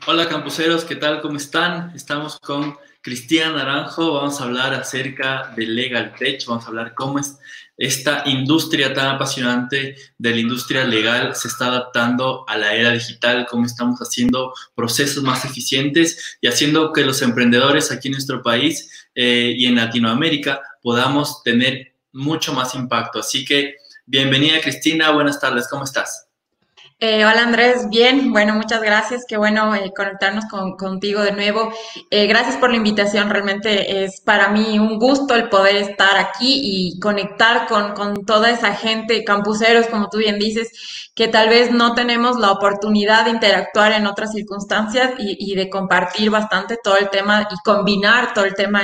Hola campuseros, ¿qué tal? ¿Cómo están? Estamos con Cristian Naranjo, vamos a hablar acerca de Legal Tech, vamos a hablar cómo es esta industria tan apasionante de la industria legal se está adaptando a la era digital, cómo estamos haciendo procesos más eficientes y haciendo que los emprendedores aquí en nuestro país y en Latinoamérica podamos tener mucho más impacto. Así que bienvenida Cristina, buenas tardes, ¿cómo estás? Hola Andrés, bien, bueno, muchas gracias, qué bueno conectarnos contigo de nuevo. Gracias por la invitación, realmente es para mí un gusto el poder estar aquí y conectar con toda esa gente, campuseros, como tú bien dices, que tal vez no tenemos la oportunidad de interactuar en otras circunstancias y de compartir bastante todo el tema y combinar todo el tema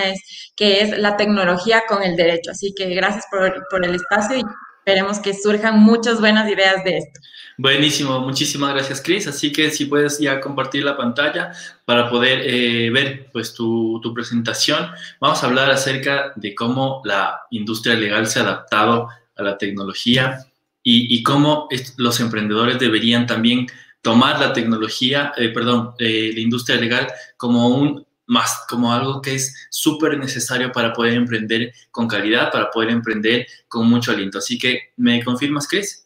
que es la tecnología con el derecho. Así que gracias por el espacio y esperemos que surjan muchas buenas ideas de esto. Buenísimo, muchísimas gracias, Chris. Así que si puedes ya compartir la pantalla para poder ver pues tu presentación, vamos a hablar acerca de cómo la industria legal se ha adaptado a la tecnología y cómo los emprendedores deberían también tomar la tecnología, la industria legal como un más, como algo que es súper necesario para poder emprender con calidad, para poder emprender con mucho aliento. Así que, ¿me confirmas, Chris?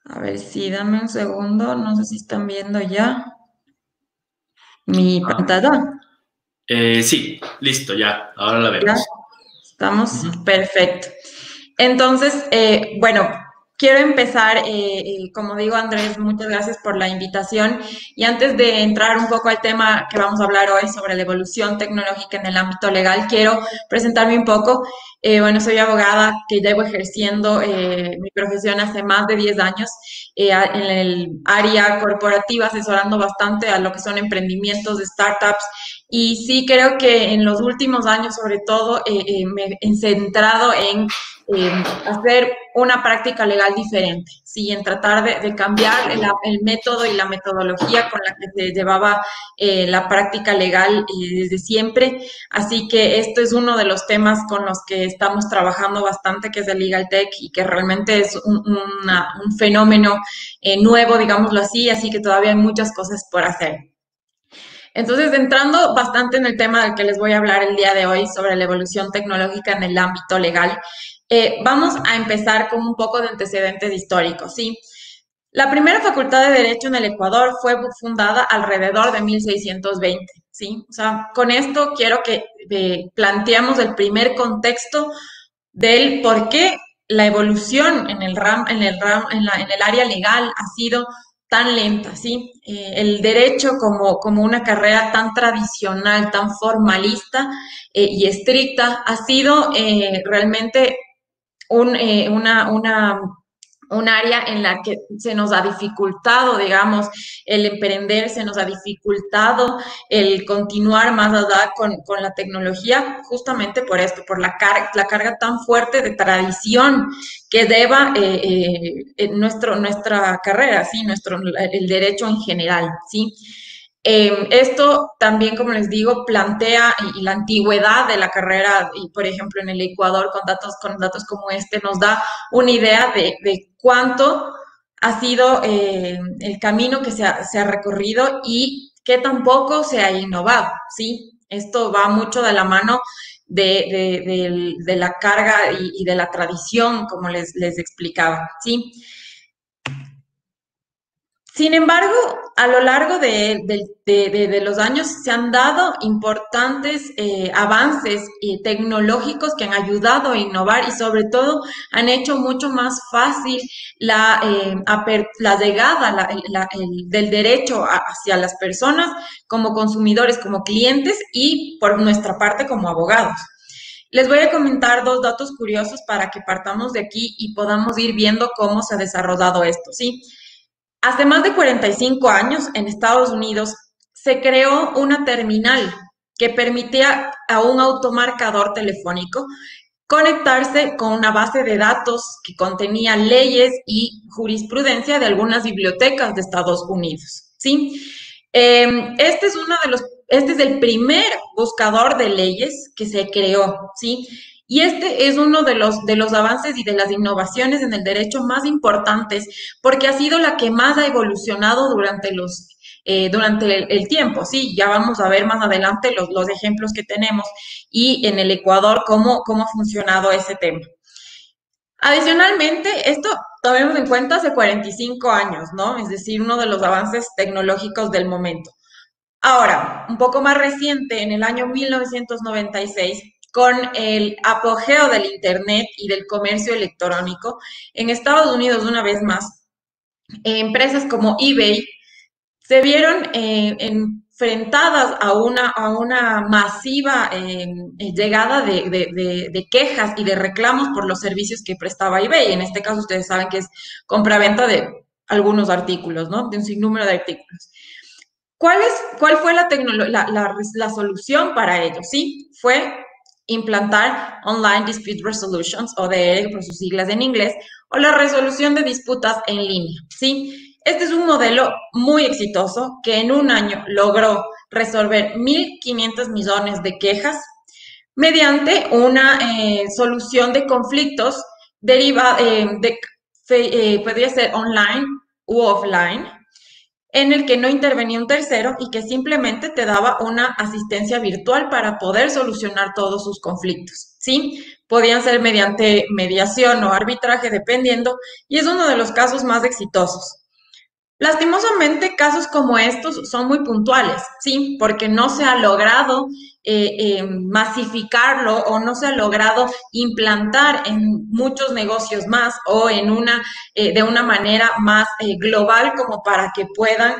A ver, sí, dame un segundo. No sé si están viendo ya mi pantalla. Sí, listo, ya, ahora la Ya, vemos. estamos Ujú. perfecto. Entonces, bueno, quiero empezar, como digo, Andrés, muchas gracias por la invitación. Y antes de entrar un poco al tema que vamos a hablar hoy sobre la evolución tecnológica en el ámbito legal, quiero presentarme un poco. Bueno, soy abogada que llevo ejerciendo mi profesión hace más de 10 años en el área corporativa, asesorando bastante a lo que son emprendimientos de startups. Y sí creo que en los últimos años, sobre todo, me he centrado en hacer una práctica legal diferente, ¿sí? En tratar de cambiar el método y la metodología con la que se llevaba la práctica legal desde siempre. Así que esto es uno de los temas con los que estamos trabajando bastante, que es el Legal Tech y que realmente es un fenómeno nuevo, digámoslo así que todavía hay muchas cosas por hacer. Entonces, entrando bastante en el tema del que les voy a hablar el día de hoy sobre la evolución tecnológica en el ámbito legal, vamos a empezar con un poco de antecedentes históricos, ¿sí? La primera facultad de Derecho en el Ecuador fue fundada alrededor de 1620, ¿sí? O sea, con esto quiero que planteemos el primer contexto del por qué la evolución en el área legal ha sido tan lenta, ¿sí? El derecho como una carrera tan tradicional, tan formalista y estricta, ha sido realmente una un área en la que se nos ha dificultado, digamos, el emprender, se nos ha dificultado el continuar más allá con la tecnología, justamente por esto, por la carga tan fuerte de tradición que deba nuestra carrera, ¿sí? El derecho en general, ¿sí? Esto también, como les digo, plantea y la antigüedad de la carrera, y por ejemplo en el Ecuador con datos como este, nos da una idea de cuánto ha sido el camino que se ha recorrido y que tampoco se ha innovado, ¿sí? Esto va mucho de la mano de la carga y de la tradición, como les explicaba, ¿sí? Sin embargo, a lo largo de los años se han dado importantes avances tecnológicos que han ayudado a innovar y sobre todo han hecho mucho más fácil la llegada del derecho hacia las personas como consumidores, como clientes y por nuestra parte como abogados. Les voy a comentar dos datos curiosos para que partamos de aquí y podamos ir viendo cómo se ha desarrollado esto, ¿sí? Hace más de 45 años, en Estados Unidos, se creó una terminal que permitía a un automarcador telefónico conectarse con una base de datos que contenía leyes y jurisprudencia de algunas bibliotecas de Estados Unidos. ¿Sí? Este es el primer buscador de leyes que se creó, ¿sí? Y este es uno de los avances y de las innovaciones en el derecho más importantes porque ha sido la que más ha evolucionado durante durante el tiempo, ¿sí? Ya vamos a ver más adelante los ejemplos que tenemos y en el Ecuador cómo ha funcionado ese tema. Adicionalmente, esto tomemos en cuenta hace 45 años, ¿no? Es decir, uno de los avances tecnológicos del momento. Ahora, un poco más reciente, en el año 1996, con el apogeo del Internet y del comercio electrónico, en Estados Unidos, una vez más, empresas como eBay se vieron enfrentadas a una masiva llegada de quejas y de reclamos por los servicios que prestaba eBay. En este caso, ustedes saben que es compra-venta de algunos artículos, ¿no? De un sinnúmero de artículos. ¿Cuál fue la solución para ello? Sí, fue implantar Online Dispute Resolutions, ODR por sus siglas en inglés, o la resolución de disputas en línea, ¿sí? Este es un modelo muy exitoso que en un año logró resolver 1.500 millones de quejas mediante una solución de conflictos podría ser online u offline, en el que no intervenía un tercero y que simplemente te daba una asistencia virtual para poder solucionar todos sus conflictos, ¿sí? Podían ser mediante mediación o arbitraje, dependiendo, y es uno de los casos más exitosos. Lastimosamente, casos como estos son muy puntuales, ¿sí? Porque no se ha logrado masificarlo o no se ha logrado implantar en muchos negocios más o de una manera más global como para que puedan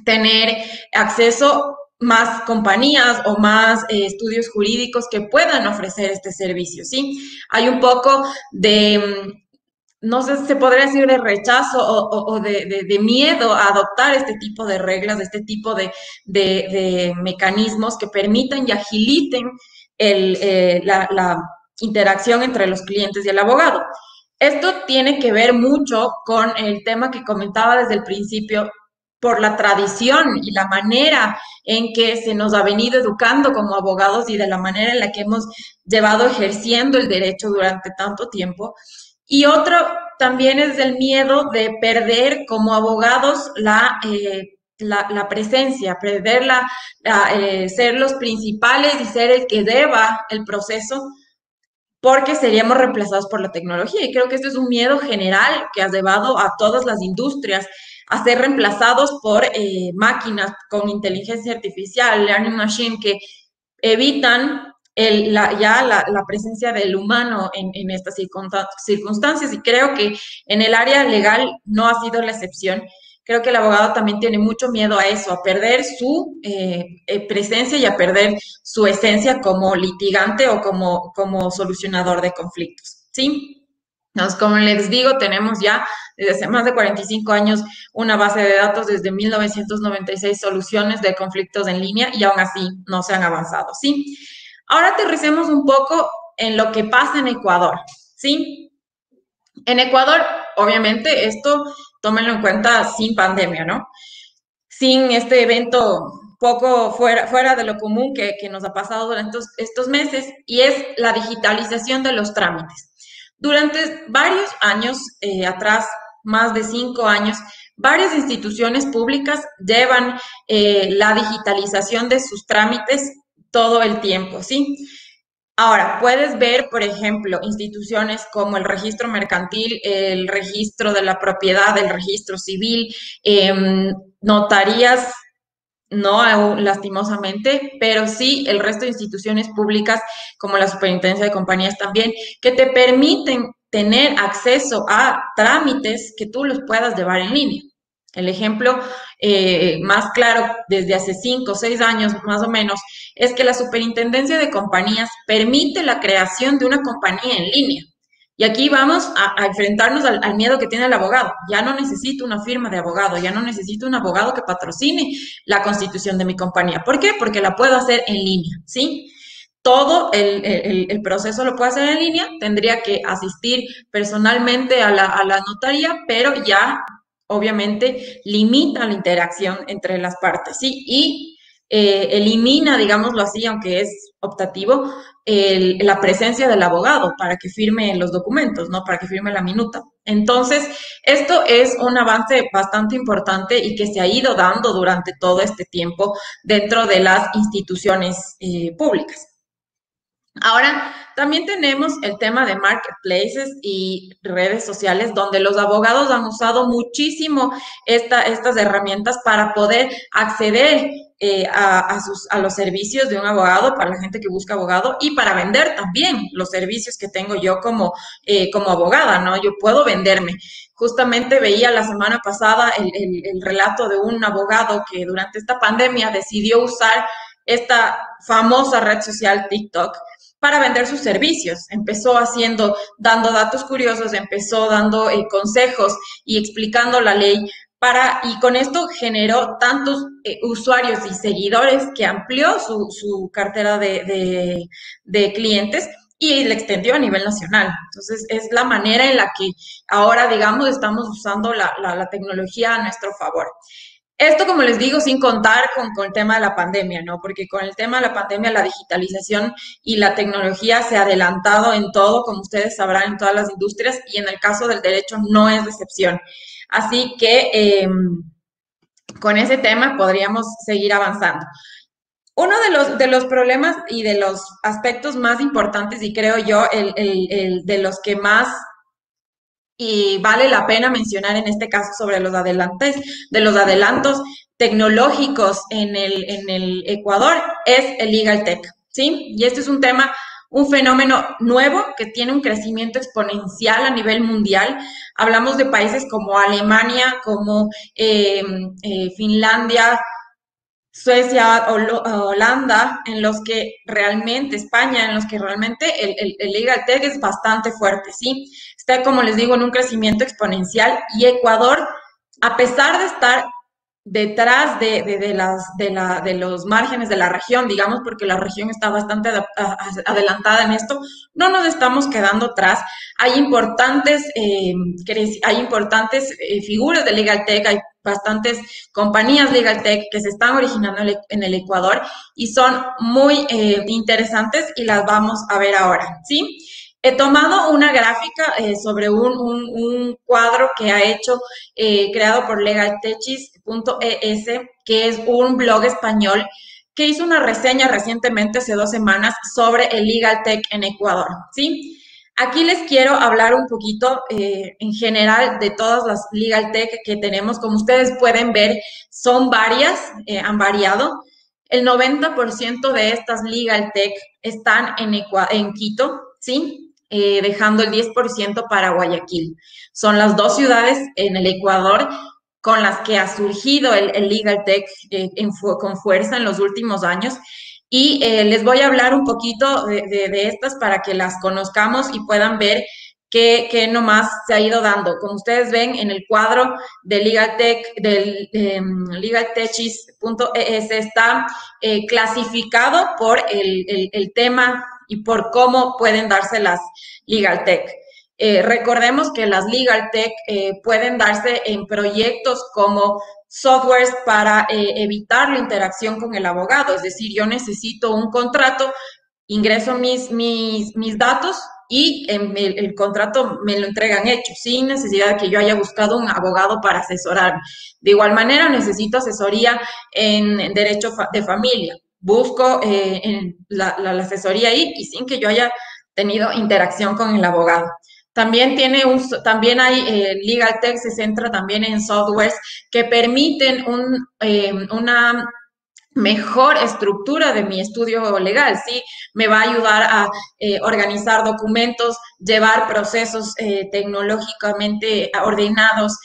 tener acceso más compañías o más estudios jurídicos que puedan ofrecer este servicio, ¿sí? Hay un poco de no sé si se podría decir de rechazo o de miedo a adoptar este tipo de reglas, este tipo de mecanismos que permitan y agiliten la interacción entre los clientes y el abogado. Esto tiene que ver mucho con el tema que comentaba desde el principio, por la tradición y la manera en que se nos ha venido educando como abogados y de la manera en la que hemos llevado ejerciendo el derecho durante tanto tiempo. Y otro también es el miedo de perder como abogados la presencia, perder ser los principales y ser el que deba el proceso, porque seríamos reemplazados por la tecnología. Y creo que este es un miedo general que ha llevado a todas las industrias a ser reemplazados por máquinas con inteligencia artificial, learning machine, que evitan la presencia del humano en estas circunstancias, y creo que en el área legal no ha sido la excepción. Creo que el abogado también tiene mucho miedo a eso, a perder su presencia y a perder su esencia como litigante o como solucionador de conflictos, ¿sí? Entonces, como les digo, tenemos ya desde hace más de 45 años una base de datos desde 1996, soluciones de conflictos en línea, y aún así no se han avanzado, ¿sí? Ahora aterricemos un poco en lo que pasa en Ecuador, ¿sí? En Ecuador, obviamente, esto tómenlo en cuenta sin pandemia, ¿no? Sin este evento poco fuera de lo común que nos ha pasado durante estos meses, y es la digitalización de los trámites. Durante varios años atrás, más de 5 años, varias instituciones públicas llevan la digitalización de sus trámites todo el tiempo, ¿sí? Ahora, puedes ver, por ejemplo, instituciones como el registro mercantil, el registro de la propiedad, el registro civil, notarías, no lastimosamente, pero sí el resto de instituciones públicas como la Superintendencia de Compañías también, que te permiten tener acceso a trámites que tú los puedas llevar en línea. El ejemplo más claro desde hace 5 o 6 años más o menos es que la Superintendencia de Compañías permite la creación de una compañía en línea. Y aquí vamos a enfrentarnos al miedo que tiene el abogado. Ya no necesito una firma de abogado, ya no necesito un abogado que patrocine la constitución de mi compañía. ¿Por qué? Porque la puedo hacer en línea, ¿sí? Todo el proceso lo puedo hacer en línea, tendría que asistir personalmente a la notaría, pero ya obviamente limita la interacción entre las partes, ¿sí? Y elimina, digámoslo así, aunque es optativo, la presencia del abogado para que firme los documentos, ¿no? Para que firme la minuta. Entonces, esto es un avance bastante importante y que se ha ido dando durante todo este tiempo dentro de las instituciones públicas. Ahora, también tenemos el tema de marketplaces y redes sociales, donde los abogados han usado muchísimo estas herramientas para poder acceder a los servicios de un abogado, para la gente que busca abogado, y para vender también los servicios que tengo yo como abogada, ¿no? Yo puedo venderme. Justamente veía la semana pasada el relato de un abogado que durante esta pandemia decidió usar esta famosa red social TikTok para vender sus servicios. Empezó dando datos curiosos, empezó dando consejos y explicando la ley y con esto generó tantos usuarios y seguidores que amplió su cartera de clientes y le extendió a nivel nacional. Entonces, es la manera en la que ahora, digamos, estamos usando la tecnología a nuestro favor. Esto, como les digo, sin contar con el tema de la pandemia, ¿no? Porque con el tema de la pandemia, la digitalización y la tecnología se ha adelantado en todo, como ustedes sabrán, en todas las industrias, y en el caso del derecho no es excepción. Así que con ese tema podríamos seguir avanzando. Uno de los problemas y de los aspectos más importantes, y creo yo, de los que más y vale la pena mencionar en este caso sobre los adelantos tecnológicos en el Ecuador, es el Legal Tech, ¿sí? Y este es un fenómeno nuevo que tiene un crecimiento exponencial a nivel mundial. Hablamos de países como Alemania, como Finlandia, Suecia, Holanda, en los que realmente, España, en los que realmente el Legal Tech es bastante fuerte, ¿sí? Está, como les digo, en un crecimiento exponencial y Ecuador, a pesar de estar detrás de los márgenes de la región, digamos, porque la región está bastante adelantada en esto, no nos estamos quedando atrás. Hay importantes figuras de Legal Tech, hay bastantes compañías Legal Tech que se están originando en el Ecuador y son muy interesantes y las vamos a ver ahora, ¿sí? He tomado una gráfica sobre un cuadro que ha hecho, creado por legaltechis.es, que es un blog español que hizo una reseña recientemente, hace 2 semanas, sobre el Legal Tech en Ecuador, ¿sí? Aquí les quiero hablar un poquito en general de todas las Legal Tech que tenemos. Como ustedes pueden ver, son varias, han variado. El 90% de estas Legal Tech están en Quito, ¿sí? Dejando el 10% para Guayaquil. Son las 2 ciudades en el Ecuador con las que ha surgido el Legal Tech con fuerza en los últimos años. Y les voy a hablar un poquito de estas para que las conozcamos y puedan ver qué nomás se ha ido dando. Como ustedes ven en el cuadro de Legal Tech, del legaltechis.es, está clasificado por el tema y por cómo pueden darse las Legal Tech. Recordemos que las Legal Tech pueden darse en proyectos como softwares para evitar la interacción con el abogado, es decir, yo necesito un contrato, ingreso mis datos y el contrato me lo entregan hecho, sin necesidad de que yo haya buscado un abogado para asesorarme. De igual manera, necesito asesoría en derecho de familia. Busco la asesoría ahí y sin que yo haya tenido interacción con el abogado. También hay Legal Tech, se centra también en softwares que permiten una mejor estructura de mi estudio legal, ¿sí? Me va a ayudar a organizar documentos, llevar procesos tecnológicamente ordenados,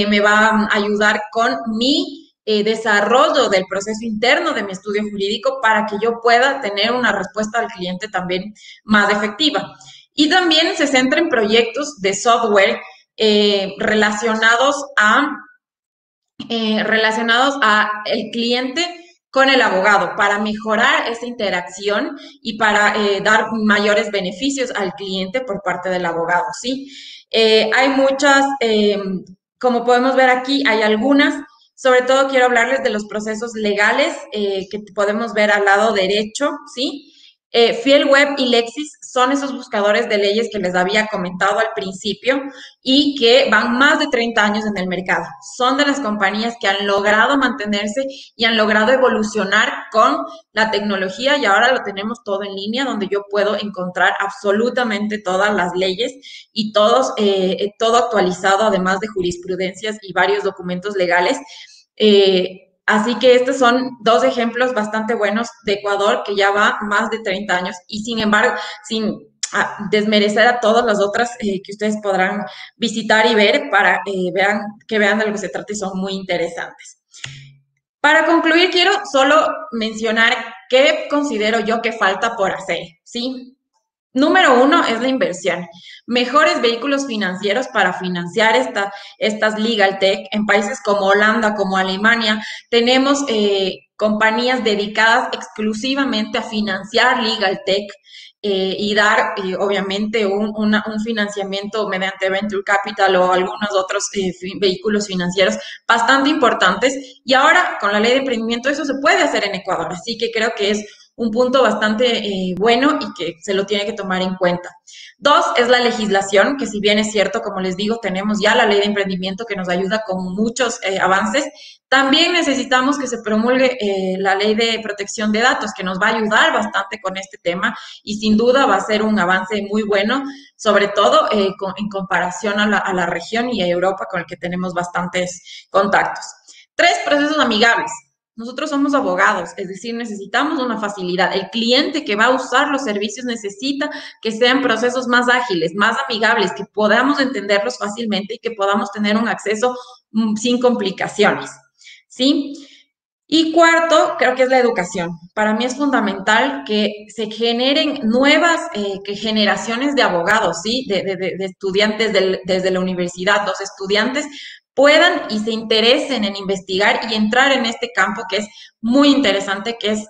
me va a ayudar con mi desarrollo del proceso interno de mi estudio jurídico para que yo pueda tener una respuesta al cliente también más efectiva. Y también se centra en proyectos de software relacionados a el cliente con el abogado para mejorar esa interacción y para dar mayores beneficios al cliente por parte del abogado, ¿sí? Hay muchas, como podemos ver aquí, hay algunas. Sobre todo quiero hablarles de los procesos legales que podemos ver al lado derecho, ¿sí? Fielweb y Lexis son esos buscadores de leyes que les había comentado al principio y que van más de 30 años en el mercado. Son de las compañías que han logrado mantenerse y han logrado evolucionar con la tecnología y ahora lo tenemos todo en línea, donde yo puedo encontrar absolutamente todas las leyes y todo actualizado, además de jurisprudencias y varios documentos legales. Así que estos son dos ejemplos bastante buenos de Ecuador, que ya va más de 30 años y sin embargo, sin desmerecer a todas las otras que ustedes podrán visitar y ver para que vean de lo que se trata y son muy interesantes. Para concluir, quiero solo mencionar qué considero yo que falta por hacer, ¿sí? Número uno es la inversión. Mejores vehículos financieros para financiar estas legal tech. En países como Holanda, como Alemania, tenemos compañías dedicadas exclusivamente a financiar legal tech y dar, obviamente, un financiamiento mediante Venture Capital o algunos otros vehículos financieros bastante importantes. Y ahora, con la ley de emprendimiento, eso se puede hacer en Ecuador. Así que creo que es un punto bastante bueno y que se lo tiene que tomar en cuenta. Dos, es la legislación, que si bien es cierto, como les digo, tenemos ya la ley de emprendimiento que nos ayuda con muchos avances. También necesitamos que se promulgue la ley de protección de datos, que nos va a ayudar bastante con este tema y sin duda va a ser un avance muy bueno, sobre todo en comparación a la región y a Europa, con el que tenemos bastantes contactos. Tres, procesos amigables. Nosotros somos abogados, es decir, necesitamos una facilidad. El cliente que va a usar los servicios necesita que sean procesos más ágiles, más amigables, que podamos entenderlos fácilmente y que podamos tener un acceso sin complicaciones, ¿sí? Y cuarto, creo que es la educación. Para mí es fundamental que se generen nuevas generaciones de abogados, ¿sí? De estudiantes desde la universidad. Los estudiantes puedan y se interesen en investigar y entrar en este campo que es muy interesante, que es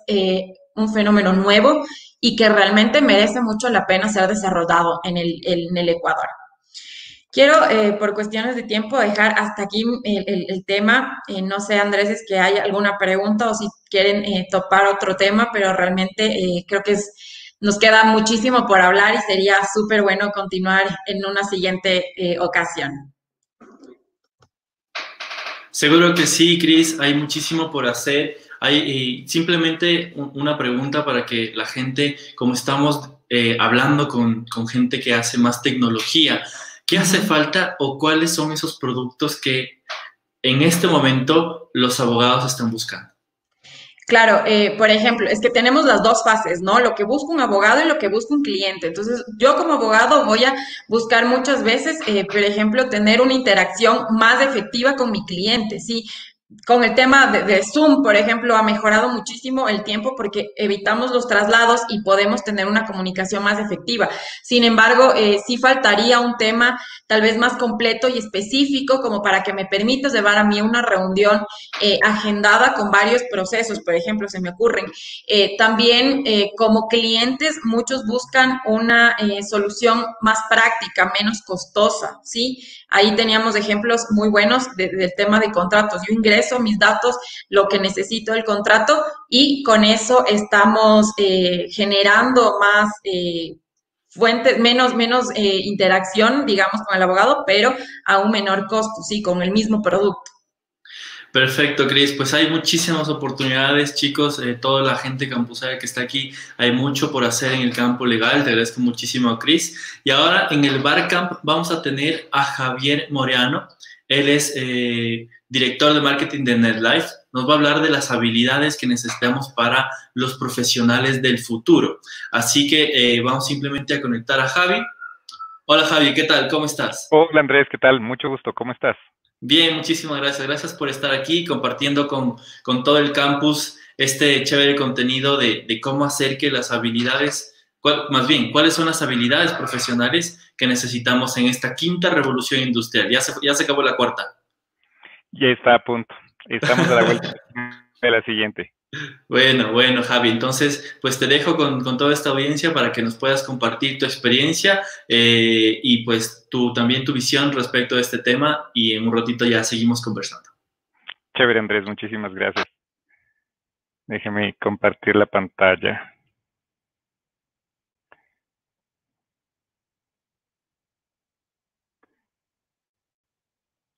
un fenómeno nuevo y que realmente merece mucho la pena ser desarrollado en el Ecuador. Quiero, por cuestiones de tiempo, dejar hasta aquí el tema. No sé, Andrés, es que hay alguna pregunta o si quieren topar otro tema, pero realmente creo que nos queda muchísimo por hablar y sería súper bueno continuar en una siguiente ocasión. Seguro que sí, Cris, hay muchísimo por hacer. Hay simplemente una pregunta para que la gente, como estamos hablando con gente que hace más tecnología, ¿qué hace falta o cuáles son esos productos que en este momento los abogados están buscando? Claro, por ejemplo, es que tenemos las dos fases, ¿no? Lo que busca un abogado y lo que busca un cliente. Entonces, yo como abogado voy a buscar muchas veces, por ejemplo, tener una interacción más efectiva con mi cliente, ¿sí? Con el tema de Zoom, por ejemplo, ha mejorado muchísimo el tiempo porque evitamos los traslados y podemos tener una comunicación más efectiva. Sin embargo, sí faltaría un tema tal vez más completo y específico como para que me permita llevar a mí una reunión agendada con varios procesos, por ejemplo, se me ocurren. También como clientes, muchos buscan una solución más práctica, menos costosa, ¿sí? Ahí teníamos ejemplos muy buenos del tema de contratos. Yo ingreso mis datos, lo que necesito del contrato y con eso estamos generando más fuentes, menos interacción, digamos, con el abogado, pero a un menor costo, sí, con el mismo producto. Perfecto, Cris. Pues hay muchísimas oportunidades, chicos. Toda la gente campusaria que está aquí, hay mucho por hacer en el campo legal. Te agradezco muchísimo, Cris. Y ahora en el Barcamp vamos a tener a Javier Moreano. Él es director de marketing de NetLife. Nos va a hablar de las habilidades que necesitamos para los profesionales del futuro. Así que vamos simplemente a conectar a Javi. Hola, Javi, ¿qué tal? ¿Cómo estás? Hola Andrés, ¿qué tal? Mucho gusto, ¿cómo estás? Bien, muchísimas gracias. Gracias por estar aquí compartiendo con todo el campus este chévere contenido de cómo hacer que las habilidades, más bien, cuáles son las habilidades profesionales que necesitamos en esta quinta revolución industrial. Ya se acabó la cuarta. Ya está a punto. Estamos a la vuelta de la siguiente. Bueno, Javi, entonces, pues te dejo con toda esta audiencia para que nos puedas compartir tu experiencia y pues también tu visión respecto a este tema y en un ratito ya seguimos conversando. Chévere Andrés, muchísimas gracias. Déjeme compartir la pantalla.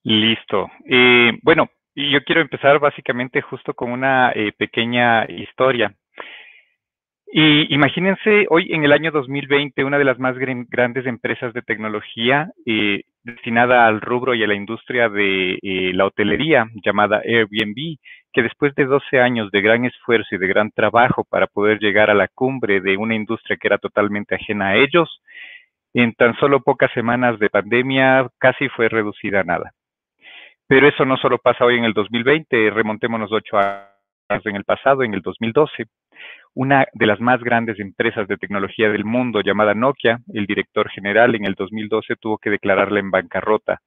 Listo. Bueno, yo quiero empezar básicamente justo con una pequeña historia. Y imagínense, hoy en el año 2020, una de las más grandes empresas de tecnología destinada al rubro y a la industria de la hotelería, llamada Airbnb, que después de 12 años de gran esfuerzo y de gran trabajo para poder llegar a la cumbre de una industria que era totalmente ajena a ellos, en tan solo pocas semanas de pandemia casi fue reducida a nada. Pero eso no solo pasa hoy en el 2020, remontémonos 8 años en el pasado, en el 2012. Una de las más grandes empresas de tecnología del mundo, llamada Nokia, el director general en el 2012 tuvo que declararla en bancarrota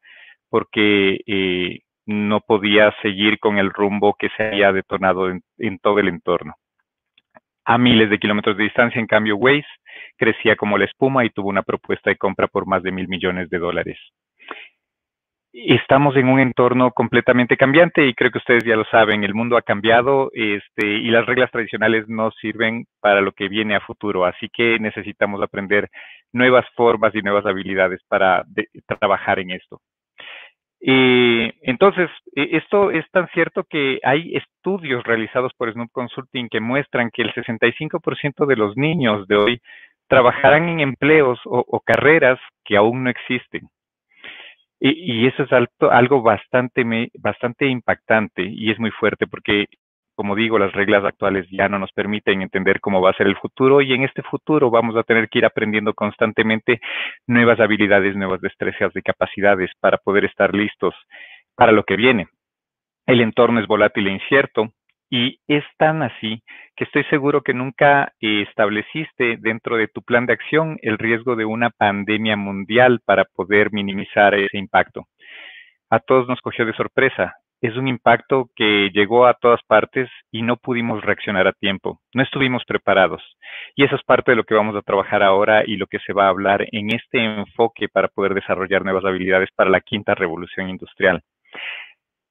porque no podía seguir con el rumbo que se había detonado en todo el entorno. A miles de kilómetros de distancia, en cambio, Waze crecía como la espuma y tuvo una propuesta de compra por más de $1.000 millones. Estamos en un entorno completamente cambiante y creo que ustedes ya lo saben, el mundo ha cambiado y las reglas tradicionales no sirven para lo que viene a futuro, así que necesitamos aprender nuevas formas y nuevas habilidades para trabajar en esto. Entonces, esto es tan cierto que hay estudios realizados por Snoop Consulting que muestran que el 65% de los niños de hoy trabajarán en empleos o carreras que aún no existen. Y eso es algo bastante impactante y es muy fuerte porque, como digo, las reglas actuales ya no nos permiten entender cómo va a ser el futuro y en este futuro vamos a tener que ir aprendiendo constantemente nuevas habilidades, nuevas destrezas y capacidades para poder estar listos para lo que viene. El entorno es volátil e incierto y es tan así que estoy seguro que nunca estableciste dentro de tu plan de acción el riesgo de una pandemia mundial para poder minimizar ese impacto. A todos nos cogió de sorpresa. Es un impacto que llegó a todas partes y no pudimos reaccionar a tiempo. No estuvimos preparados. Y eso es parte de lo que vamos a trabajar ahora y lo que se va a hablar en este enfoque para poder desarrollar nuevas habilidades para la quinta revolución industrial.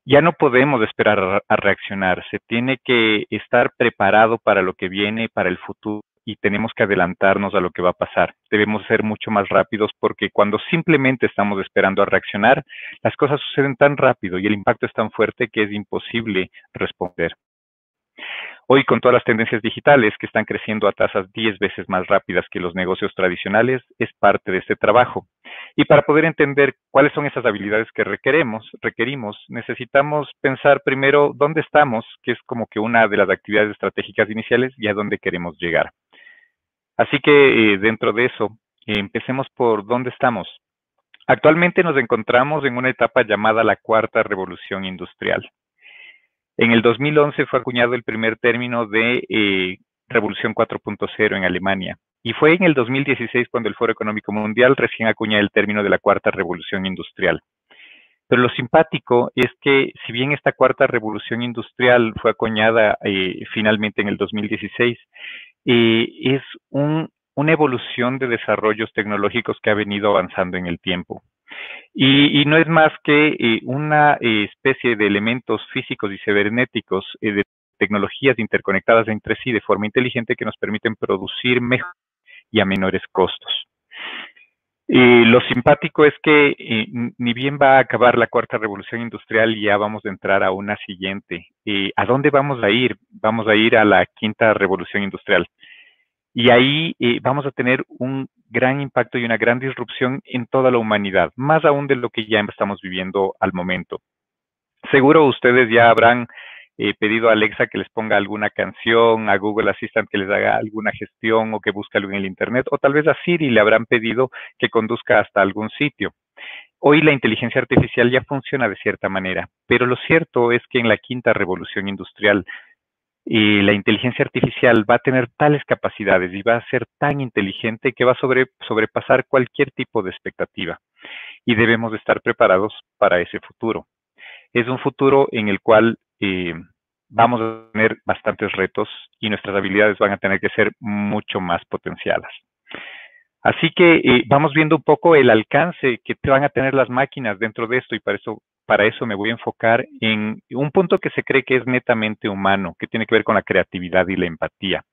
Ya no podemos esperar a reaccionar, se tiene que estar preparado para lo que viene, para el futuro, y tenemos que adelantarnos a lo que va a pasar. Debemos ser mucho más rápidos porque cuando simplemente estamos esperando a reaccionar, las cosas suceden tan rápido y el impacto es tan fuerte que es imposible responder. Hoy, con todas las tendencias digitales que están creciendo a tasas 10 veces más rápidas que los negocios tradicionales, es parte de este trabajo. Y para poder entender cuáles son esas habilidades que requerimos, necesitamos pensar primero dónde estamos, que es como que una de las actividades estratégicas iniciales, y a dónde queremos llegar. Así que dentro de eso, empecemos por dónde estamos. Actualmente nos encontramos en una etapa llamada la cuarta revolución industrial. En el 2011 fue acuñado el primer término de Revolución 4.0 en Alemania. Y fue en el 2016 cuando el Foro Económico Mundial recién acuña el término de la cuarta revolución industrial. Pero lo simpático es que, si bien esta cuarta revolución industrial fue acuñada finalmente en el 2016, es una evolución de desarrollos tecnológicos que ha venido avanzando en el tiempo. Y no es más que una especie de elementos físicos y cibernéticos de tecnologías interconectadas entre sí de forma inteligente que nos permiten producir mejor y a menores costos. Lo simpático es que ni bien va a acabar la cuarta revolución industrial y ya vamos a entrar a una siguiente. ¿A dónde vamos a ir? Vamos a ir a la quinta revolución industrial. Y ahí vamos a tener un gran impacto y una gran disrupción en toda la humanidad, más aún de lo que ya estamos viviendo al momento. Seguro ustedes ya habrán pedido a Alexa que les ponga alguna canción, a Google Assistant que les haga alguna gestión o que busque algo en el Internet, o tal vez a Siri le habrán pedido que conduzca hasta algún sitio. Hoy la inteligencia artificial ya funciona de cierta manera, pero lo cierto es que en la quinta revolución industrial la inteligencia artificial va a tener tales capacidades y va a ser tan inteligente que va a sobrepasar cualquier tipo de expectativa. Y debemos estar preparados para ese futuro. Es un futuro en el cual vamos a tener bastantes retos y nuestras habilidades van a tener que ser mucho más potenciadas. Así que vamos viendo un poco el alcance que van a tener las máquinas dentro de esto y para eso me voy a enfocar en un punto que se cree que es netamente humano, que tiene que ver con la creatividad y la empatía.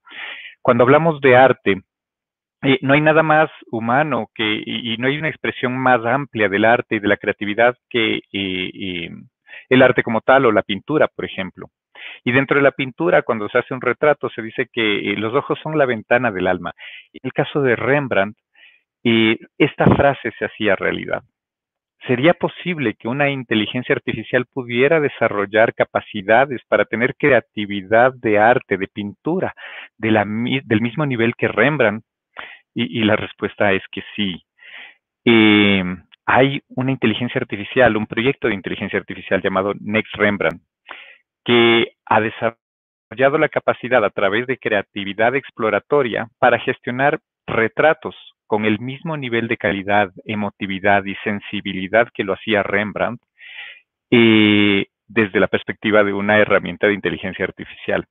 Cuando hablamos de arte, No hay nada más humano y no hay una expresión más amplia del arte y de la creatividad que el arte como tal o la pintura, por ejemplo. Y dentro de la pintura, cuando se hace un retrato, se dice que los ojos son la ventana del alma. En el caso de Rembrandt, esta frase se hacía realidad. ¿Sería posible que una inteligencia artificial pudiera desarrollar capacidades para tener creatividad de arte, de pintura, del mismo nivel que Rembrandt? Y la respuesta es que sí. Hay una inteligencia artificial, un proyecto de inteligencia artificial llamado Next Rembrandt, que ha desarrollado la capacidad a través de creatividad exploratoria para gestionar retratos con el mismo nivel de calidad, emotividad y sensibilidad que lo hacía Rembrandt, desde la perspectiva de una herramienta de inteligencia artificial.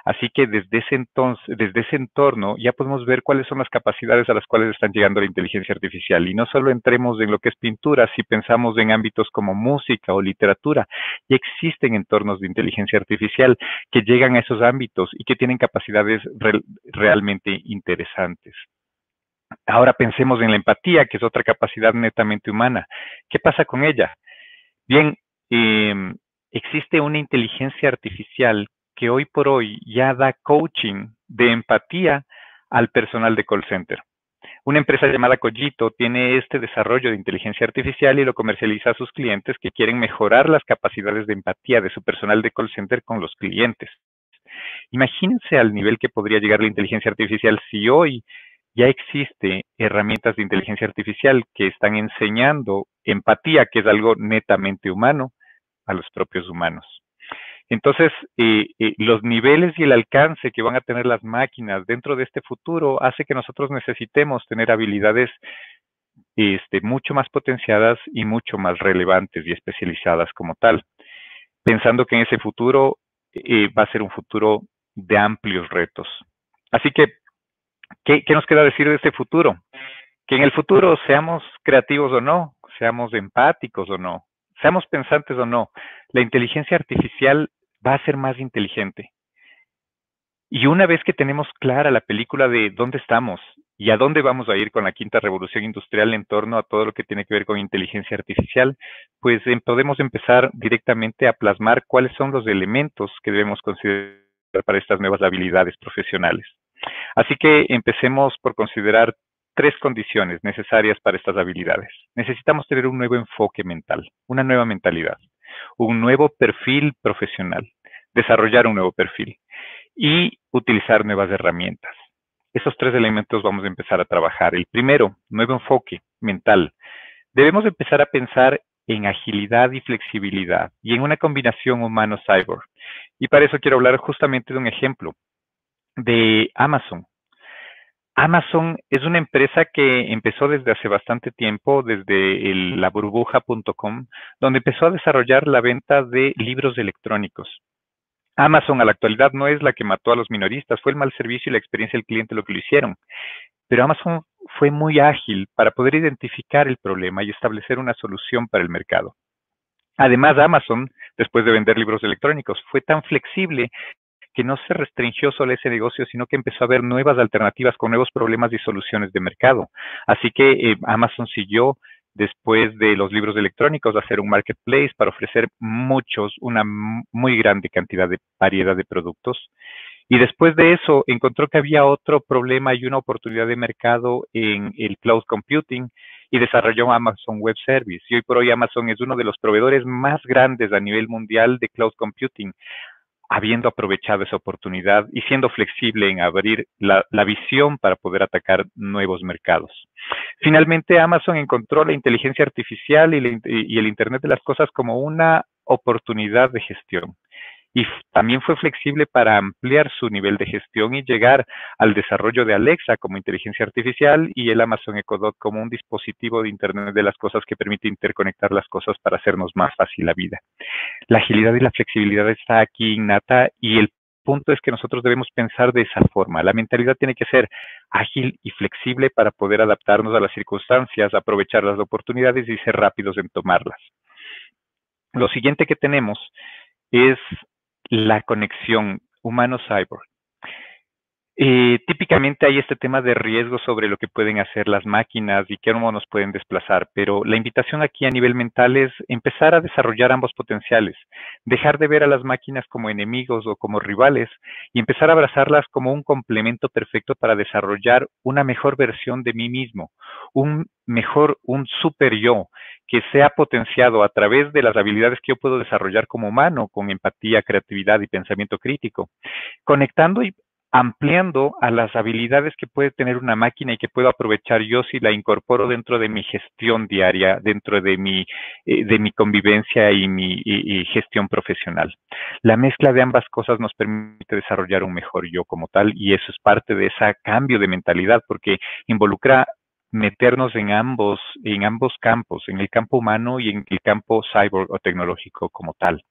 Así que desde ese entorno, ya podemos ver cuáles son las capacidades a las cuales están llegando la inteligencia artificial. Y no solo entremos en lo que es pintura, si pensamos en ámbitos como música o literatura, ya existen entornos de inteligencia artificial que llegan a esos ámbitos y que tienen capacidades realmente interesantes. Ahora pensemos en la empatía, que es otra capacidad netamente humana. ¿Qué pasa con ella? Bien, existe una inteligencia artificial que hoy por hoy ya da coaching de empatía al personal de call center. Una empresa llamada Cogito tiene este desarrollo de inteligencia artificial y lo comercializa a sus clientes que quieren mejorar las capacidades de empatía de su personal de call center con los clientes. Imagínense al nivel que podría llegar la inteligencia artificial si hoy ya existe herramientas de inteligencia artificial que están enseñando empatía, que es algo netamente humano, a los propios humanos. Entonces, los niveles y el alcance que van a tener las máquinas dentro de este futuro hace que nosotros necesitemos tener habilidades mucho más potenciadas y mucho más relevantes y especializadas como tal, pensando que en ese futuro va a ser un futuro de amplios retos. Así que, ¿qué nos queda decir de este futuro? Que en el futuro seamos creativos o no, seamos empáticos o no, seamos pensantes o no, la inteligencia artificial va a ser más inteligente. Y una vez que tenemos clara la película de dónde estamos y a dónde vamos a ir con la quinta revolución industrial en torno a todo lo que tiene que ver con inteligencia artificial, pues podemos empezar directamente a plasmar cuáles son los elementos que debemos considerar para estas nuevas habilidades profesionales. Así que empecemos por considerar 3 condiciones necesarias para estas habilidades. Necesitamos tener un nuevo enfoque mental, una nueva mentalidad, un nuevo perfil profesional, desarrollar un nuevo perfil y utilizar nuevas herramientas. Esos 3 elementos vamos a empezar a trabajar. El primero, nuevo enfoque mental. Debemos empezar a pensar en agilidad y flexibilidad y en una combinación humano-cyborg. Y para eso quiero hablar justamente de un ejemplo de Amazon. Amazon es una empresa que empezó desde hace bastante tiempo, desde la burbuja.com, donde empezó a desarrollar la venta de libros electrónicos. Amazon a la actualidad no es la que mató a los minoristas, fue el mal servicio y la experiencia del cliente lo que lo hicieron. Pero Amazon fue muy ágil para poder identificar el problema y establecer una solución para el mercado. Además, Amazon, después de vender libros electrónicos, fue tan flexible que no se restringió solo a ese negocio, sino que empezó a ver nuevas alternativas con nuevos problemas y soluciones de mercado. Así que Amazon siguió, después de los libros electrónicos, a hacer un marketplace para ofrecer una muy grande cantidad de variedad de productos. Y después de eso, encontró que había otro problema y una oportunidad de mercado en el cloud computing y desarrolló Amazon Web Service. Y hoy por hoy Amazon es uno de los proveedores más grandes a nivel mundial de cloud computing, habiendo aprovechado esa oportunidad y siendo flexible en abrir la visión para poder atacar nuevos mercados. Finalmente, Amazon encontró la inteligencia artificial y el Internet de las cosas como una oportunidad de gestión. Y también fue flexible para ampliar su nivel de gestión y llegar al desarrollo de Alexa como inteligencia artificial y el Amazon Echo Dot como un dispositivo de Internet de las cosas que permite interconectar las cosas para hacernos más fácil la vida. La agilidad y la flexibilidad está aquí innata y el punto es que nosotros debemos pensar de esa forma. La mentalidad tiene que ser ágil y flexible para poder adaptarnos a las circunstancias, aprovechar las oportunidades y ser rápidos en tomarlas. Lo siguiente que tenemos es la conexión humano-cyborg. Típicamente hay este tema de riesgo sobre lo que pueden hacer las máquinas y cómo nos pueden desplazar, pero la invitación aquí a nivel mental es empezar a desarrollar ambos potenciales, dejar de ver a las máquinas como enemigos o como rivales y empezar a abrazarlas como un complemento perfecto para desarrollar una mejor versión de mí mismo, un super yo que sea potenciado a través de las habilidades que yo puedo desarrollar como humano, con empatía, creatividad y pensamiento crítico, conectando y ampliando a las habilidades que puede tener una máquina y que puedo aprovechar yo si la incorporo dentro de mi gestión diaria, dentro de mi convivencia y mi gestión profesional. La mezcla de ambas cosas nos permite desarrollar un mejor yo como tal, y eso es parte de ese cambio de mentalidad, porque involucra meternos en ambos campos, en el campo humano y en el campo cyborg o tecnológico como tal.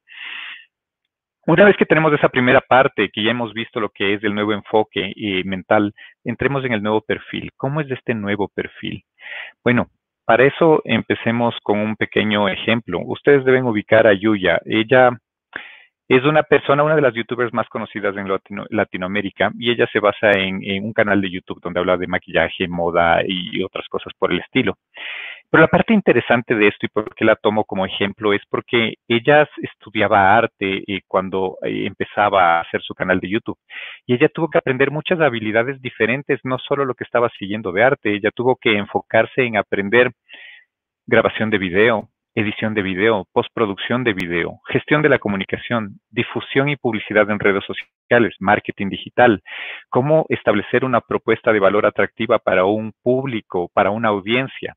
Una vez que tenemos esa primera parte, que ya hemos visto lo que es el nuevo enfoque mental, entremos en el nuevo perfil. ¿Cómo es este nuevo perfil? Bueno, para eso empecemos con un pequeño ejemplo. Ustedes deben ubicar a Yuya. Ella es una de las youtubers más conocidas en Latinoamérica, y ella se basa en un canal de YouTube donde habla de maquillaje, moda y otras cosas por el estilo. Pero la parte interesante de esto y por qué la tomo como ejemplo es porque ella estudiaba arte cuando empezaba a hacer su canal de YouTube. Y ella tuvo que aprender muchas habilidades diferentes, no solo lo que estaba siguiendo de arte. Ella tuvo que enfocarse en aprender grabación de video, edición de video, postproducción de video, gestión de la comunicación, difusión y publicidad en redes sociales, marketing digital, cómo establecer una propuesta de valor atractiva para un público, para una audiencia.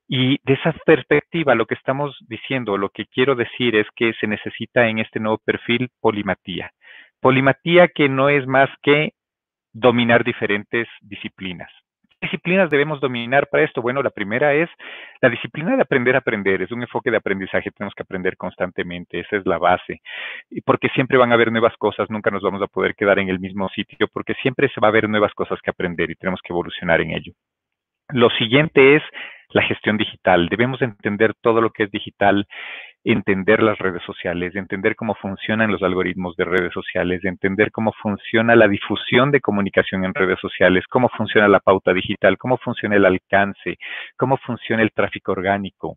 Y de esa perspectiva, lo que estamos diciendo, lo que quiero decir es que se necesita en este nuevo perfil polimatía. Polimatía que no es más que dominar diferentes disciplinas. ¿Qué disciplinas debemos dominar para esto? Bueno, la primera es la disciplina de aprender a aprender. Es un enfoque de aprendizaje, tenemos que aprender constantemente, esa es la base. Y porque siempre van a haber nuevas cosas, nunca nos vamos a poder quedar en el mismo sitio, porque siempre se va a haber nuevas cosas que aprender y tenemos que evolucionar en ello. Lo siguiente es la gestión digital. Debemos entender todo lo que es digital, entender las redes sociales, entender cómo funcionan los algoritmos de redes sociales, entender cómo funciona la difusión de comunicación en redes sociales, cómo funciona la pauta digital, cómo funciona el alcance, cómo funciona el tráfico orgánico.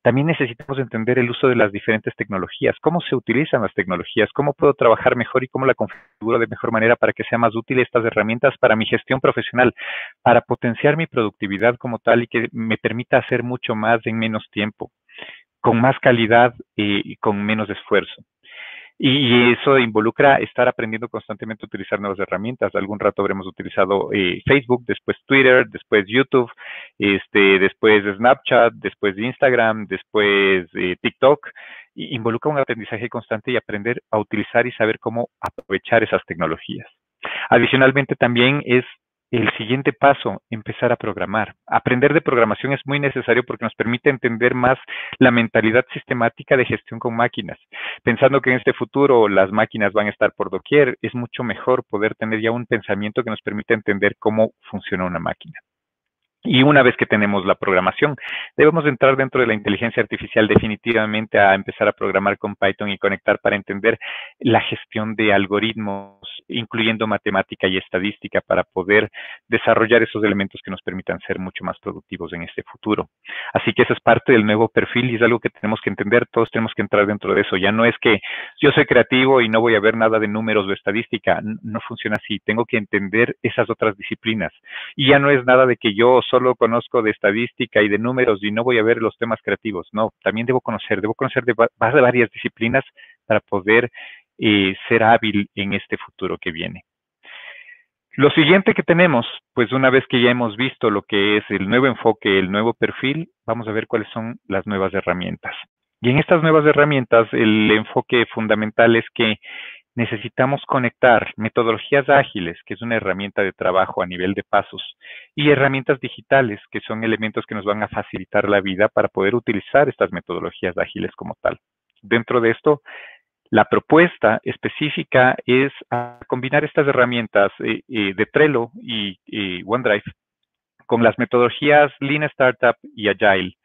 También necesitamos entender el uso de las diferentes tecnologías, cómo se utilizan las tecnologías, cómo puedo trabajar mejor y cómo la configuro de mejor manera para que sea más útil estas herramientas para mi gestión profesional, para potenciar mi productividad como tal y que me permita hacer mucho más en menos tiempo, con más calidad y con menos esfuerzo. Y eso involucra estar aprendiendo constantemente a utilizar nuevas herramientas. Algún rato habremos utilizado Facebook, después Twitter, después YouTube, después Snapchat, después Instagram, después TikTok. Y involucra un aprendizaje constante y aprender a utilizar y saber cómo aprovechar esas tecnologías. Adicionalmente también es el siguiente paso, empezar a programar. Aprender de programación es muy necesario porque nos permite entender más la mentalidad sistemática de gestión con máquinas. Pensando que en este futuro las máquinas van a estar por doquier, es mucho mejor poder tener ya un pensamiento que nos permita entender cómo funciona una máquina. Y una vez que tenemos la programación, debemos entrar dentro de la inteligencia artificial definitivamente a empezar a programar con Python y conectar para entender la gestión de algoritmos, incluyendo matemática y estadística, para poder desarrollar esos elementos que nos permitan ser mucho más productivos en este futuro. Así que eso es parte del nuevo perfil y es algo que tenemos que entender, todos tenemos que entrar dentro de eso. Ya no es que yo soy creativo y no voy a ver nada de números o estadística, no funciona así, tengo que entender esas otras disciplinas. Y ya no es nada de que yo solo conozco de estadística y de números y no voy a ver los temas creativos. No, también debo conocer de varias disciplinas para poder ser hábil en este futuro que viene. Lo siguiente que tenemos, pues una vez que ya hemos visto lo que es el nuevo enfoque, el nuevo perfil, vamos a ver cuáles son las nuevas herramientas. Y en estas nuevas herramientas, el enfoque fundamental es que necesitamos conectar metodologías ágiles, que es una herramienta de trabajo a nivel de pasos, y herramientas digitales, que son elementos que nos van a facilitar la vida para poder utilizar estas metodologías ágiles como tal. Dentro de esto, la propuesta específica es combinar estas herramientas de Trello y OneDrive con las metodologías Lean Startup y Agile.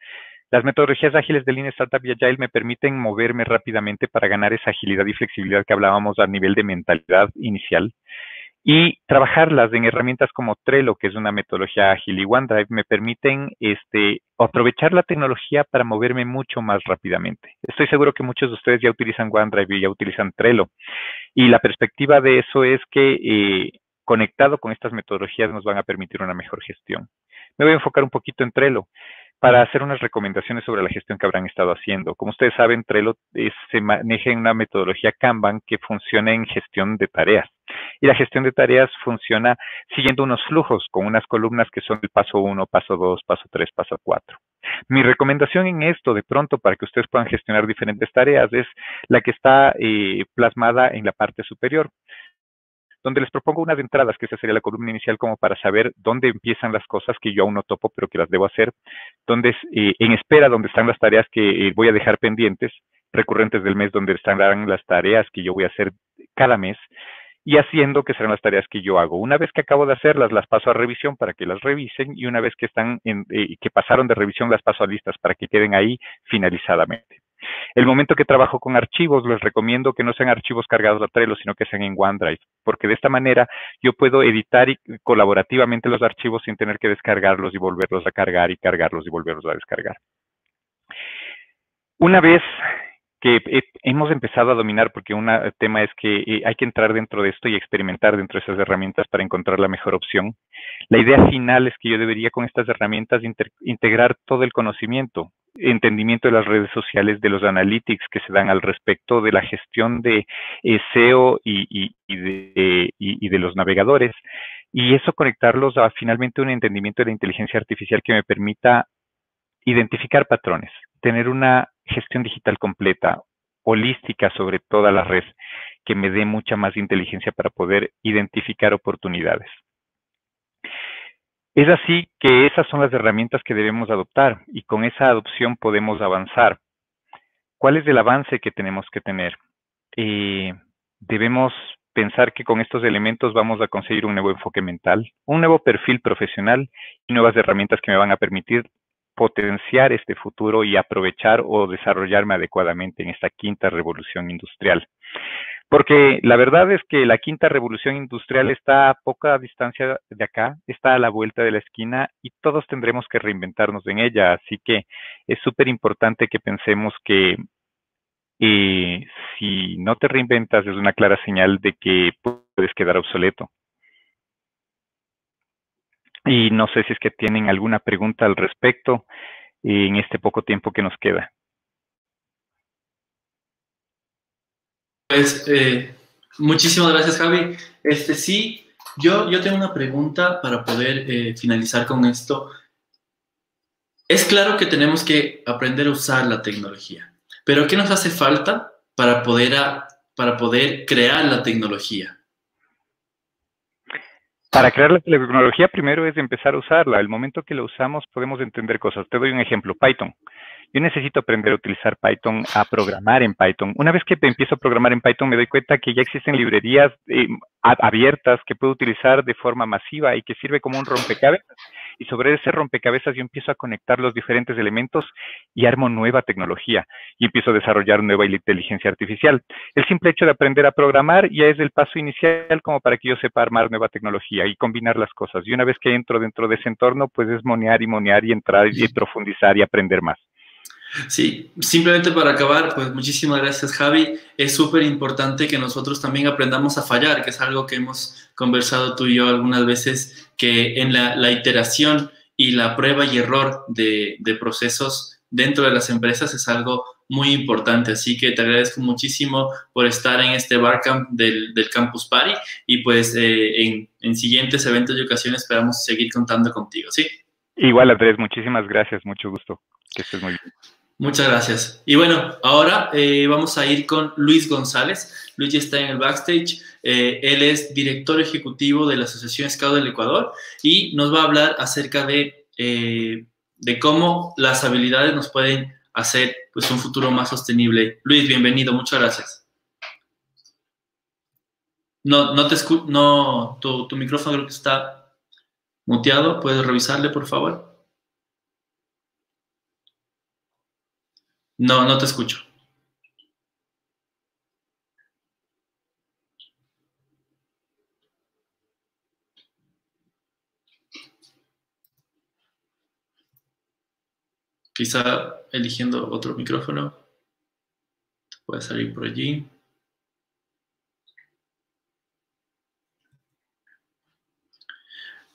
Las metodologías ágiles de Lean Startup y Agile me permiten moverme rápidamente para ganar esa agilidad y flexibilidad que hablábamos a nivel de mentalidad inicial. y trabajarlas en herramientas como Trello, que es una metodología ágil, y OneDrive me permiten aprovechar la tecnología para moverme mucho más rápidamente. Estoy seguro que muchos de ustedes ya utilizan OneDrive y ya utilizan Trello, y la perspectiva de eso es que conectado con estas metodologías nos van a permitir una mejor gestión. Me voy a enfocar un poquito en Trello para hacer unas recomendaciones sobre la gestión que habrán estado haciendo. Como ustedes saben, Trello se maneja en una metodología Kanban que funciona en gestión de tareas. Y la gestión de tareas funciona siguiendo unos flujos con unas columnas que son el paso 1, paso 2, paso 3, paso 4. Mi recomendación en esto, de pronto, para que ustedes puedan gestionar diferentes tareas, es la que está plasmada en la parte superior, donde les propongo unas entradas, que esa sería la columna inicial, como para saber dónde empiezan las cosas que yo aún no topo, pero que las debo hacer, donde en espera, donde están las tareas que voy a dejar pendientes, recurrentes del mes, donde estarán las tareas que yo voy a hacer cada mes, y haciendo, que serán las tareas que yo hago. Una vez que acabo de hacerlas, las paso a revisión para que las revisen, y una vez que que pasaron de revisión, las paso a listas para que queden ahí finalizadamente. El momento que trabajo con archivos, les recomiendo que no sean archivos cargados a Trello, sino que sean en OneDrive, porque de esta manera yo puedo editar colaborativamente los archivos sin tener que descargarlos y volverlos a cargar y cargarlos y volverlos a descargar. Una vez que hemos empezado a dominar, porque un tema es que hay que entrar dentro de esto y experimentar dentro de esas herramientas para encontrar la mejor opción. La idea final es que yo debería con estas herramientas integrar todo el conocimiento, entendimiento de las redes sociales, de los analytics que se dan al respecto, de la gestión de SEO y de los navegadores, y eso conectarlos a finalmente un entendimiento de la inteligencia artificial que me permita identificar patrones, tener una gestión digital completa, holística sobre toda la red, que me dé mucha más inteligencia para poder identificar oportunidades. Es así que esas son las herramientas que debemos adoptar, y con esa adopción podemos avanzar. ¿Cuál es el avance que tenemos que tener? Debemos pensar que con estos elementos vamos a conseguir un nuevo enfoque mental, un nuevo perfil profesional y nuevas herramientas que me van a permitir potenciar este futuro y aprovechar o desarrollarme adecuadamente en esta quinta revolución industrial. Porque la verdad es que la quinta revolución industrial está a poca distancia de acá, está a la vuelta de la esquina, y todos tendremos que reinventarnos en ella. Así que es súper importante que pensemos que si no te reinventas es una clara señal de que puedes quedar obsoleto. Y no sé si es que tienen alguna pregunta al respecto en este poco tiempo que nos queda. Pues muchísimas gracias, Javi. Sí, yo tengo una pregunta para poder finalizar con esto. Es claro que tenemos que aprender a usar la tecnología, pero ¿qué nos hace falta para poder crear la tecnología? Para crear la tecnología, primero es empezar a usarla. El momento que la usamos podemos entender cosas. Te doy un ejemplo, Python. Yo necesito aprender a utilizar Python, a programar en Python. Una vez que empiezo a programar en Python, me doy cuenta que ya existen librerías abiertas que puedo utilizar de forma masiva y que sirve como un rompecabezas. Y sobre ese rompecabezas yo empiezo a conectar los diferentes elementos y armo nueva tecnología y empiezo a desarrollar nueva inteligencia artificial. El simple hecho de aprender a programar ya es el paso inicial como para que yo sepa armar nueva tecnología y combinar las cosas. Y una vez que entro dentro de ese entorno, pues es monear y entrar y profundizar y aprender más. Sí, simplemente para acabar, pues muchísimas gracias, Javi. Es súper importante que nosotros también aprendamos a fallar, que es algo que hemos conversado tú y yo algunas veces, que en la iteración y la prueba y error de procesos dentro de las empresas es algo muy importante. Así que te agradezco muchísimo por estar en este Barcamp del Campus Party, y pues en siguientes eventos y ocasiones esperamos seguir contando contigo, ¿sí? Igual, Andrés, muchísimas gracias, mucho gusto. Que estés muy bien. Muchas gracias. Y bueno, ahora vamos a ir con Luis González. Luis ya está en el backstage. Él es director ejecutivo de la Asociación Scout del Ecuador y nos va a hablar acerca de cómo las habilidades nos pueden hacer pues, un futuro más sostenible. Luis, bienvenido. Muchas gracias. No te escucho. No, tu micrófono creo que está muteado. ¿Puedes revisarle, por favor? No te escucho. Quizá eligiendo otro micrófono. Puede salir por allí.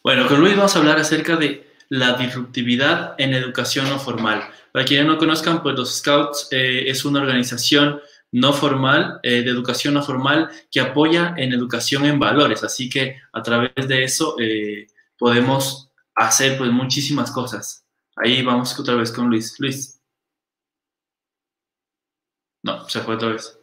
Bueno, con Luis vamos a hablar acerca de la disruptividad en educación no formal. Para quienes no conozcan, pues los Scouts es una organización no formal, de educación no formal, que apoya en educación en valores. Así que a través de eso podemos hacer pues muchísimas cosas. Ahí vamos otra vez con Luis. Luis. No, se fue otra vez.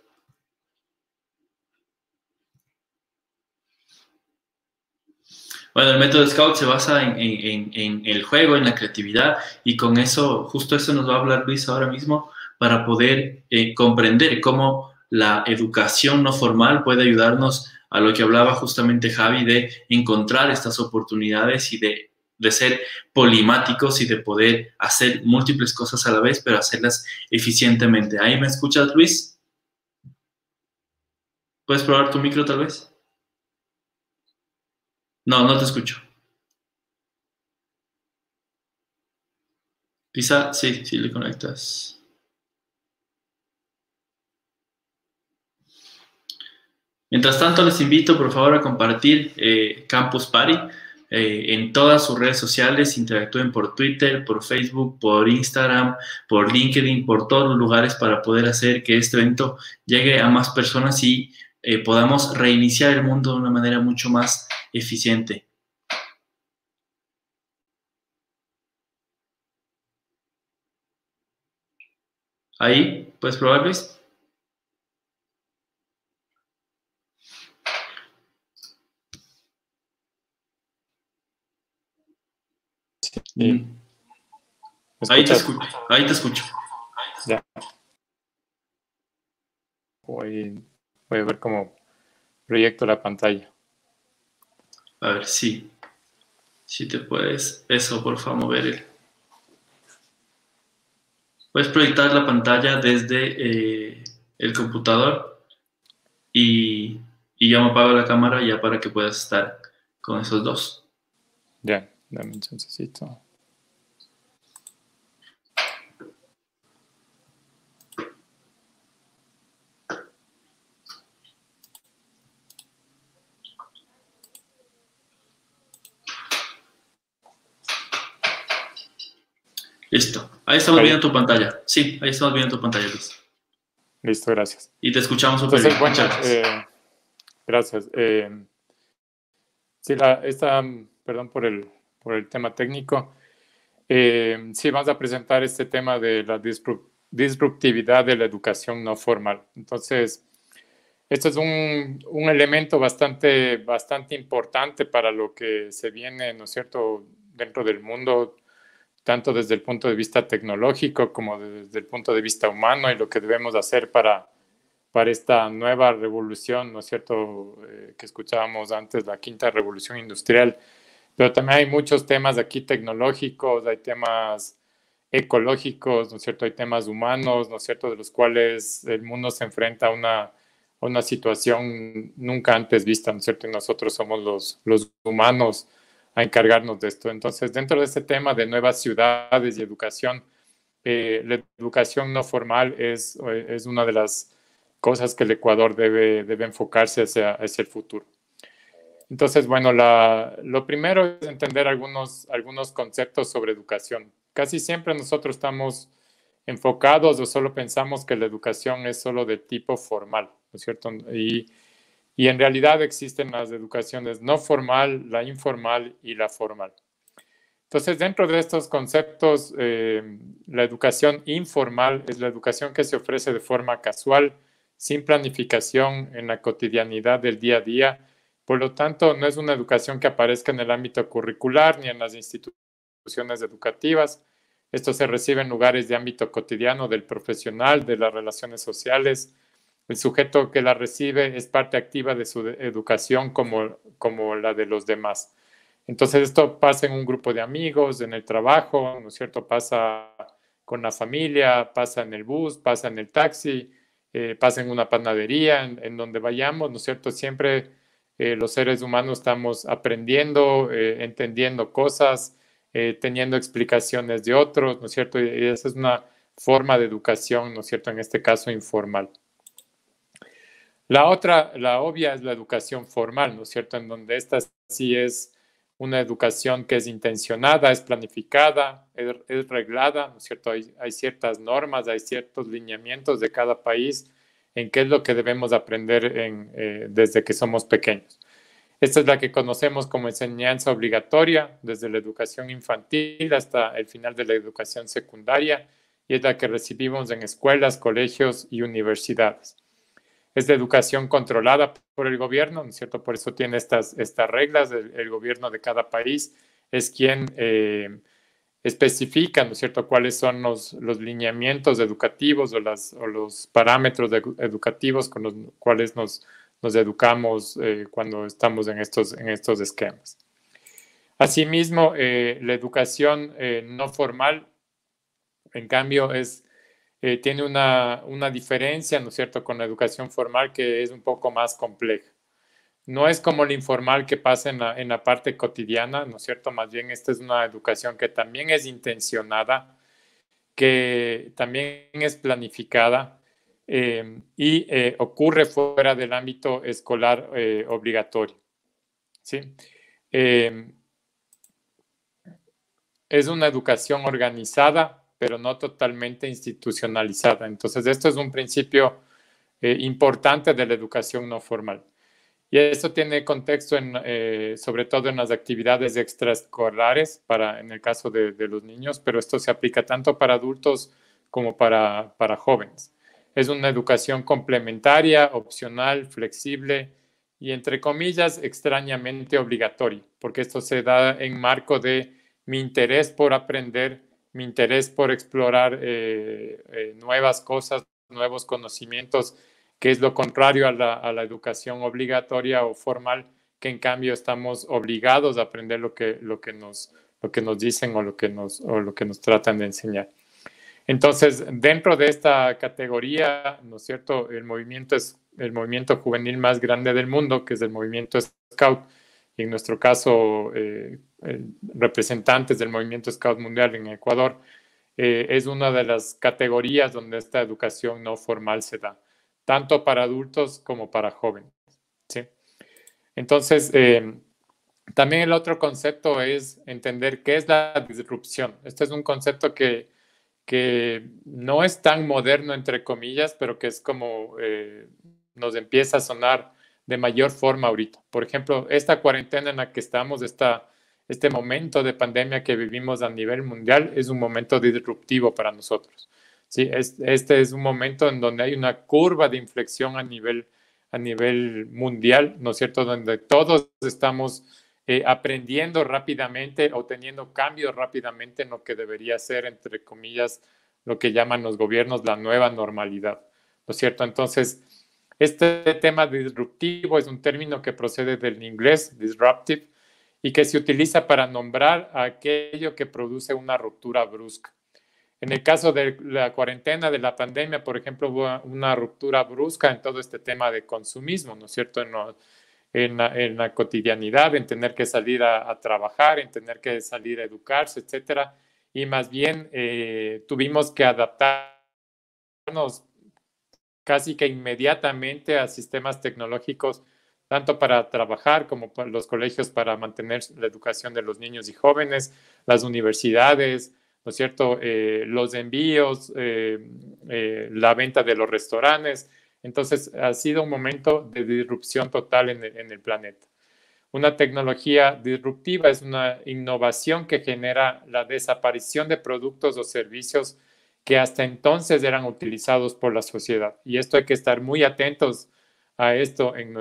Bueno, el método Scout se basa en el juego, en la creatividad, y con eso, justo eso nos va a hablar Luis ahora mismo, para poder comprender cómo la educación no formal puede ayudarnos a lo que hablaba justamente Javi, de encontrar estas oportunidades y de ser polimáticos y de poder hacer múltiples cosas a la vez, pero hacerlas eficientemente. ¿Ahí me escuchas, Luis? ¿Puedes probar tu micro tal vez? No, no te escucho. Quizá, sí, sí le conectas. Mientras tanto, les invito, por favor, a compartir Campus Party en todas sus redes sociales. Interactúen por Twitter, por Facebook, por Instagram, por LinkedIn, por todos los lugares para poder hacer que este evento llegue a más personas y podamos reiniciar el mundo de una manera mucho más eficiente. Ahí, ¿puedes probar, Luis? Sí. Ahí te escucho. Ahí te escucho. Ya. Voy a ver cómo proyecto la pantalla. A ver, sí. Si te puedes, eso, por favor, mover puedes proyectar la pantalla desde el computador y ya me apago la cámara ya para que puedas estar con esos dos. Ya, dame un chancecito. Listo. Ahí estamos viendo tu pantalla. Sí, ahí estamos viendo tu pantalla, Luis. Listo, gracias. Y te escuchamos súper bien. Bueno, gracias. Sí, perdón por el tema técnico. Sí, vamos a presentar este tema de la disruptividad de la educación no formal. Entonces, esto es un elemento bastante importante para lo que se viene, ¿no es cierto?, dentro del mundo, tanto desde el punto de vista tecnológico como desde el punto de vista humano, y lo que debemos hacer para esta nueva revolución, ¿no es cierto?, que escuchábamos antes, la quinta revolución industrial. Pero también hay muchos temas aquí tecnológicos, hay temas ecológicos, ¿no es cierto?, hay temas humanos, ¿no es cierto?, de los cuales el mundo se enfrenta a una situación nunca antes vista, ¿no es cierto?, y nosotros somos los humanos a encargarnos de esto. Entonces, dentro de este tema de nuevas ciudades y educación, la educación no formal es una de las cosas que el Ecuador debe enfocarse hacia el futuro. Entonces, bueno, lo primero es entender algunos conceptos sobre educación. Casi siempre nosotros estamos enfocados o solo pensamos que la educación es solo de tipo formal, ¿no es cierto? Y en realidad existen las educaciones no formal, la informal y la formal. Entonces, dentro de estos conceptos, la educación informal es la educación que se ofrece de forma casual, sin planificación, en la cotidianidad del día a día. Por lo tanto, no es una educación que aparezca en el ámbito curricular ni en las instituciones educativas. Esto se recibe en lugares de ámbito cotidiano del profesional, de las relaciones sociales. El sujeto que la recibe es parte activa de su educación como la de los demás. Entonces, esto pasa en un grupo de amigos, en el trabajo, ¿no es cierto? Pasa con la familia, pasa en el bus, pasa en el taxi, pasa en una panadería, en donde vayamos, ¿no es cierto? Siempre los seres humanos estamos aprendiendo, entendiendo cosas, teniendo explicaciones de otros, ¿no es cierto? Y esa es una forma de educación, ¿no es cierto? En este caso informal. La otra, la obvia, es la educación formal, ¿no es cierto? En donde esta sí es una educación que es intencionada, es planificada, es reglada, ¿no es cierto? Hay ciertas normas, hay ciertos lineamientos de cada país en qué es lo que debemos aprender desde que somos pequeños. Esta es la que conocemos como enseñanza obligatoria, desde la educación infantil hasta el final de la educación secundaria, y es la que recibimos en escuelas, colegios y universidades. Es de educación controlada por el gobierno, ¿no es cierto? Por eso tiene estas reglas. El gobierno de cada país es quien especifica, ¿no es cierto?, cuáles son los lineamientos educativos o los parámetros educativos con los cuales nos educamos cuando estamos en estos esquemas. Asimismo, la educación no formal, en cambio, tiene una diferencia, ¿no es cierto?, con la educación formal, que es un poco más compleja. No es como la informal que pasa en la parte cotidiana, ¿no es cierto? Más bien esta es una educación que también es intencionada, que también es planificada y ocurre fuera del ámbito escolar obligatorio, ¿sí? Es una educación organizada, pero no totalmente institucionalizada. Entonces, esto es un principio importante de la educación no formal. Y esto tiene contexto sobre todo en las actividades extraescolares, en el caso de los niños, pero esto se aplica tanto para adultos como para jóvenes. Es una educación complementaria, opcional, flexible y, entre comillas, extrañamente obligatoria, porque esto se da en marco de mi interés por aprender, mi interés por explorar nuevas cosas, nuevos conocimientos, que es lo contrario a la educación obligatoria o formal, que en cambio estamos obligados a aprender lo que nos dicen o lo que nos tratan de enseñar. Entonces, dentro de esta categoría, ¿no es cierto?, el movimiento juvenil más grande del mundo, que es el movimiento Scout, y en nuestro caso, representantes del movimiento Scout mundial en Ecuador, es una de las categorías donde esta educación no formal se da, tanto para adultos como para jóvenes, ¿sí? Entonces, también el otro concepto es entender qué es la disrupción. Este es un concepto que no es tan moderno, entre comillas, pero que es como nos empieza a sonar de mayor forma ahorita. Por ejemplo, esta cuarentena en la que estamos, este momento de pandemia que vivimos a nivel mundial, es un momento disruptivo para nosotros. Sí, este es un momento en donde hay una curva de inflexión a nivel mundial, ¿no es cierto?, donde todos estamos aprendiendo rápidamente o teniendo cambios rápidamente en lo que debería ser, entre comillas, lo que llaman los gobiernos la nueva normalidad, ¿no es cierto? Entonces, este tema disruptivo es un término que procede del inglés, disruptive, y que se utiliza para nombrar a aquello que produce una ruptura brusca. En el caso de la cuarentena, de la pandemia, por ejemplo, hubo una ruptura brusca en todo este tema de consumismo, ¿no es cierto?, en la cotidianidad, en tener que salir a trabajar, en tener que salir a educarse, etcétera, y más bien tuvimos que adaptarnos casi que inmediatamente a sistemas tecnológicos, tanto para trabajar como para los colegios, para mantener la educación de los niños y jóvenes, las universidades, ¿no es cierto?, los envíos, la venta de los restaurantes. Entonces, ha sido un momento de disrupción total en el planeta. Una tecnología disruptiva es una innovación que genera la desaparición de productos o servicios que hasta entonces eran utilizados por la sociedad. Y esto hay que estar muy atentos a esto en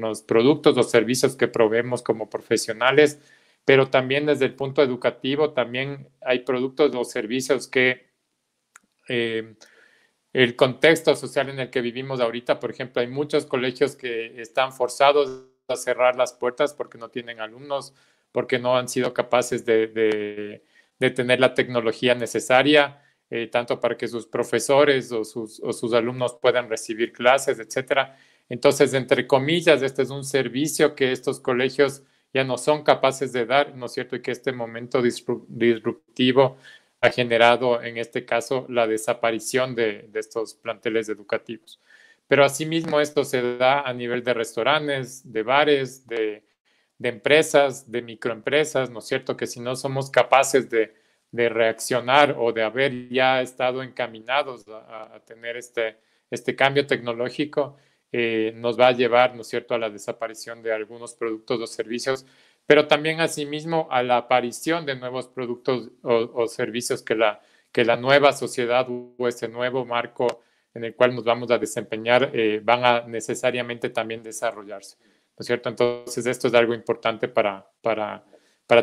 los productos o servicios que proveemos como profesionales, pero también desde el punto educativo, también hay productos o servicios que el contexto social en el que vivimos ahorita, por ejemplo, hay muchos colegios que están forzados a cerrar las puertas porque no tienen alumnos, porque no han sido capaces de tener la tecnología necesaria, tanto para que sus profesores o sus alumnos puedan recibir clases, etcétera. Entonces, entre comillas, este es un servicio que estos colegios ya no son capaces de dar, ¿no es cierto? Y que este momento disruptivo ha generado, en este caso, la desaparición de estos planteles educativos. Pero asimismo esto se da a nivel de restaurantes, de bares, de empresas, de microempresas, ¿no es cierto? Que si no somos capaces de reaccionar o de haber ya estado encaminados a tener este cambio tecnológico, nos va a llevar, ¿no es cierto?, a la desaparición de algunos productos o servicios, pero también asimismo a la aparición de nuevos productos o servicios que la nueva sociedad o este nuevo marco en el cual nos vamos a desempeñar van a necesariamente también desarrollarse, ¿no es cierto? Entonces, esto es algo importante para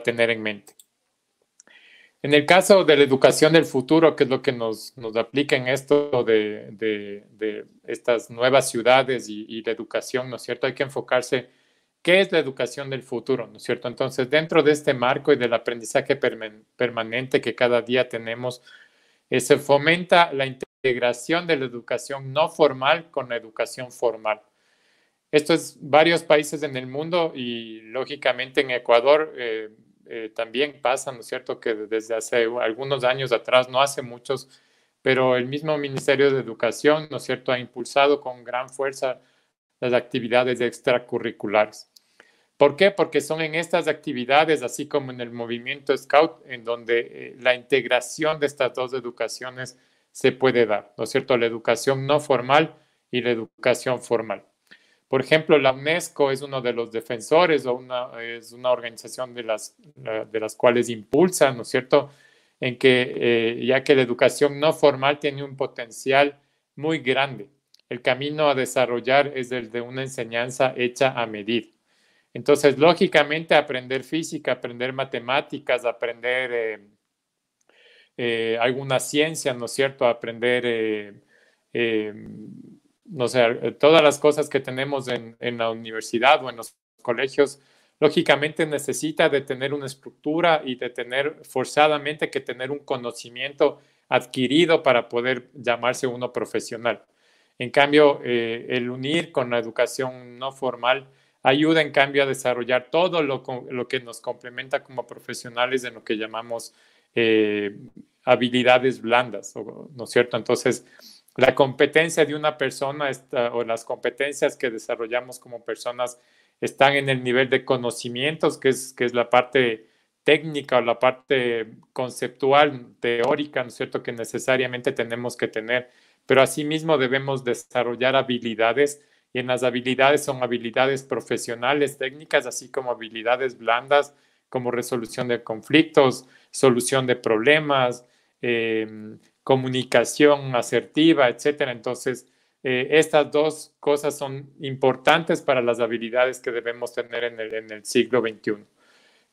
tener en mente. En el caso de la educación del futuro, que es lo que nos aplica en esto de estas nuevas ciudades y la educación, ¿no es cierto? Hay que enfocarse, ¿qué es la educación del futuro, ¿no es cierto? Entonces, dentro de este marco y del aprendizaje permanente que cada día tenemos, se fomenta la integración de la educación no formal con la educación formal. Esto es varios países en el mundo y lógicamente en Ecuador también pasa, ¿no es cierto?, que desde hace algunos años atrás, no hace muchos, pero el mismo Ministerio de Educación, ¿no es cierto?, ha impulsado con gran fuerza las actividades extracurriculares. ¿Por qué? Porque son en estas actividades, así como en el movimiento Scout, en donde la integración de estas dos educaciones se puede dar, ¿no es cierto?, la educación no formal y la educación formal. Por ejemplo, la UNESCO es uno de los defensores o es una organización de las cuales impulsa, ¿no es cierto?, en que ya que la educación no formal tiene un potencial muy grande, el camino a desarrollar es el de una enseñanza hecha a medir. Entonces, lógicamente, aprender física, aprender matemáticas, aprender alguna ciencia, ¿no es cierto?, aprender no sé, todas las cosas que tenemos en la universidad o en los colegios, lógicamente necesita de tener una estructura y de tener forzadamente que tener un conocimiento adquirido para poder llamarse uno profesional. En cambio, el unir con la educación no formal ayuda en cambio a desarrollar todo lo que nos complementa como profesionales en lo que llamamos habilidades blandas, ¿no es cierto? Entonces, la competencia de una persona o las competencias que desarrollamos como personas están en el nivel de conocimientos, que es la parte técnica o la parte conceptual, teórica, ¿no es cierto?, que necesariamente tenemos que tener. Pero asimismo debemos desarrollar habilidades, y en las habilidades son habilidades profesionales, técnicas, así como habilidades blandas, como resolución de conflictos, solución de problemas, comunicación asertiva, etcétera. Entonces, estas dos cosas son importantes para las habilidades que debemos tener en el siglo XXI.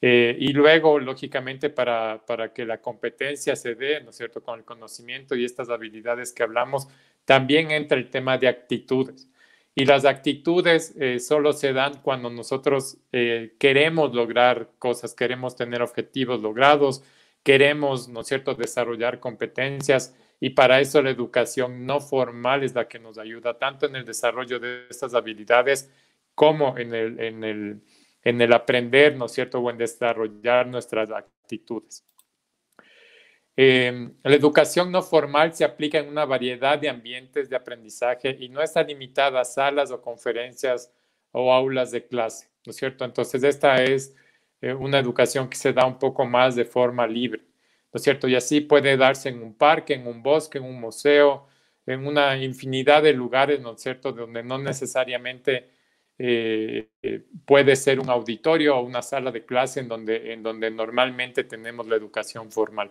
Y luego, lógicamente, para que la competencia se dé, ¿no es cierto?, con el conocimiento y estas habilidades que hablamos, también entra el tema de actitudes. Y las actitudes solo se dan cuando nosotros queremos lograr cosas, queremos tener objetivos logrados, queremos, ¿no es cierto?, desarrollar competencias, y para eso la educación no formal es la que nos ayuda tanto en el desarrollo de estas habilidades como en el aprender, ¿no es cierto?, o en desarrollar nuestras actitudes. La educación no formal se aplica en una variedad de ambientes de aprendizaje y no está limitada a salas o conferencias o aulas de clase, ¿no es cierto? Entonces, esta es una educación que se da un poco más de forma libre, ¿no es cierto? Y así puede darse en un parque, en un bosque, en un museo, en una infinidad de lugares, ¿no es cierto?, donde no necesariamente puede ser un auditorio o una sala de clase en donde normalmente tenemos la educación formal,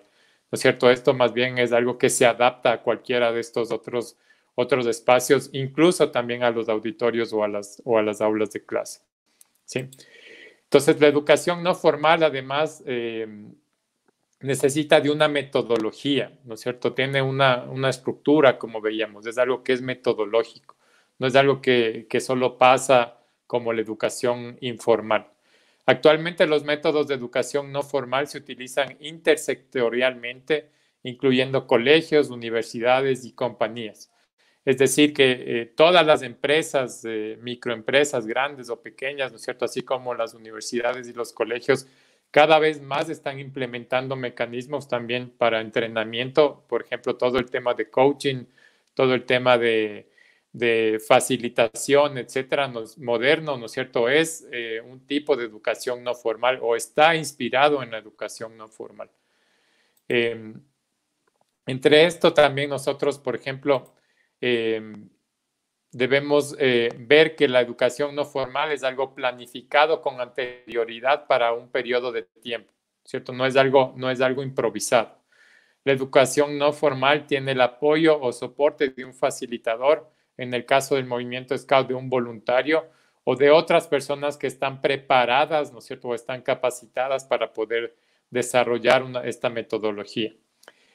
¿no es cierto? Esto más bien es algo que se adapta a cualquiera de estos otros espacios, incluso también a los auditorios o a las aulas de clase, ¿sí? Entonces, la educación no formal, además, necesita de una metodología, ¿no es cierto? Tiene una estructura, como veíamos, es algo que es metodológico, no es algo que solo pasa como la educación informal. Actualmente los métodos de educación no formal se utilizan intersectorialmente, incluyendo colegios, universidades y compañías. Es decir, que todas las empresas, microempresas grandes o pequeñas, ¿no es cierto?, así como las universidades y los colegios, cada vez más están implementando mecanismos también para entrenamiento, por ejemplo, todo el tema de coaching, todo el tema de facilitación, etcétera, moderno, ¿no es cierto?, es un tipo de educación no formal o está inspirado en la educación no formal. Entre esto también nosotros, por ejemplo, debemos ver que la educación no formal es algo planificado con anterioridad para un periodo de tiempo, ¿cierto? No es algo improvisado. La educación no formal tiene el apoyo o soporte de un facilitador, en el caso del movimiento Scout, de un voluntario o de otras personas que están preparadas, ¿no es cierto?, o están capacitadas para poder desarrollar esta metodología.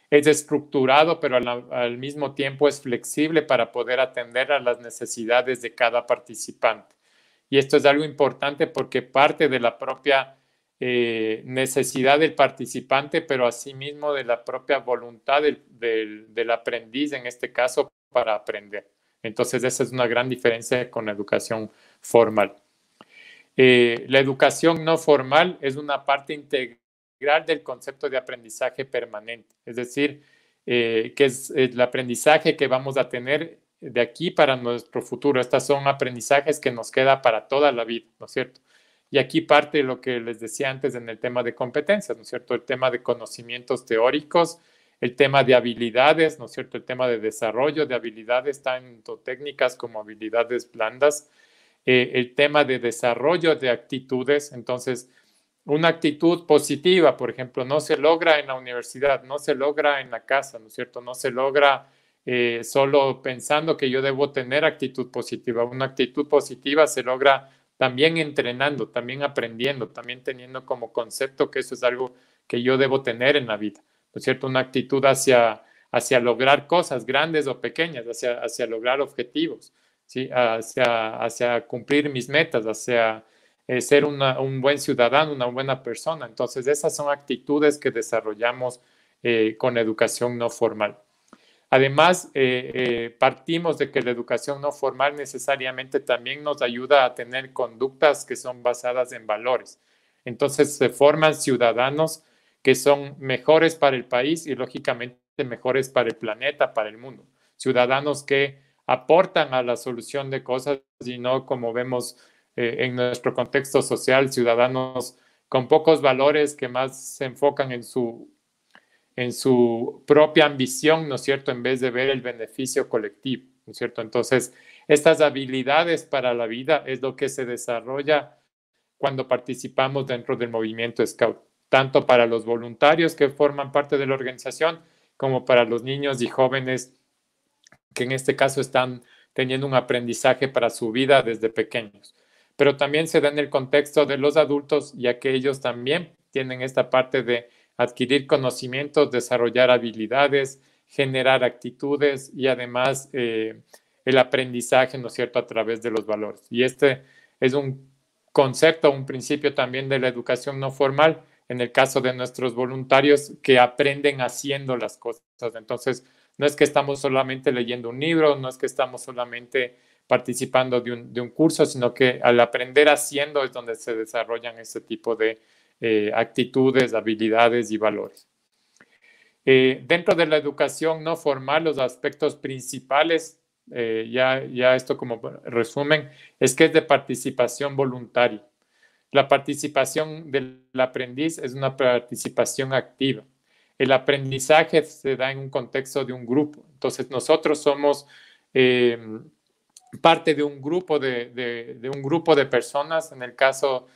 Es estructurado, pero al mismo tiempo es flexible para poder atender a las necesidades de cada participante. Y esto es algo importante porque parte de la propia necesidad del participante, pero asimismo de la propia voluntad del aprendiz, en este caso, para aprender. Entonces, esa es una gran diferencia con la educación formal. La educación no formal es una parte integral del concepto de aprendizaje permanente, es decir, que es el aprendizaje que vamos a tener de aquí para nuestro futuro. Estos son aprendizajes que nos queda para toda la vida, ¿no es cierto? Y aquí parte lo que les decía antes en el tema de competencias, ¿no es cierto? El tema de conocimientos teóricos, el tema de habilidades, ¿no es cierto? El tema de desarrollo de habilidades, tanto técnicas como habilidades blandas, el tema de desarrollo de actitudes. Entonces, una actitud positiva, por ejemplo, no se logra en la universidad, no se logra en la casa, ¿no es cierto? No se logra solo pensando que yo debo tener actitud positiva. Una actitud positiva se logra también entrenando, también aprendiendo, también teniendo como concepto que eso es algo que yo debo tener en la vida, ¿no es cierto? Una actitud hacia lograr cosas grandes o pequeñas, hacia lograr objetivos, ¿sí? Hacia cumplir mis metas, hacia ser un buen ciudadano, una buena persona. Entonces, esas son actitudes que desarrollamos con educación no formal. Además, partimos de que la educación no formal necesariamente también nos ayuda a tener conductas que son basadas en valores. Entonces, se forman ciudadanos que son mejores para el país y, lógicamente, mejores para el planeta, para el mundo. Ciudadanos que aportan a la solución de cosas y no, como vemos en nuestro contexto social, ciudadanos con pocos valores que más se enfocan en su propia ambición, ¿no es cierto?, en vez de ver el beneficio colectivo, ¿no es cierto? Entonces, estas habilidades para la vida es lo que se desarrolla cuando participamos dentro del movimiento Scout, tanto para los voluntarios que forman parte de la organización, como para los niños y jóvenes que en este caso están teniendo un aprendizaje para su vida desde pequeños. Pero también se da en el contexto de los adultos, ya que ellos también tienen esta parte de adquirir conocimientos, desarrollar habilidades, generar actitudes y además el aprendizaje, ¿no es cierto?, a través de los valores. Y este es un concepto, un principio también de la educación no formal, en el caso de nuestros voluntarios que aprenden haciendo las cosas. Entonces, no es que estamos solamente leyendo un libro, no es que estamos solamente participando de un curso, sino que al aprender haciendo es donde se desarrollan este tipo de actitudes, habilidades y valores. Dentro de la educación no formal, los aspectos principales, ya esto como resumen, es que es de participación voluntaria. La participación del aprendiz es una participación activa. El aprendizaje se da en un contexto de un grupo. Entonces, nosotros somos parte de un grupo de personas, en el caso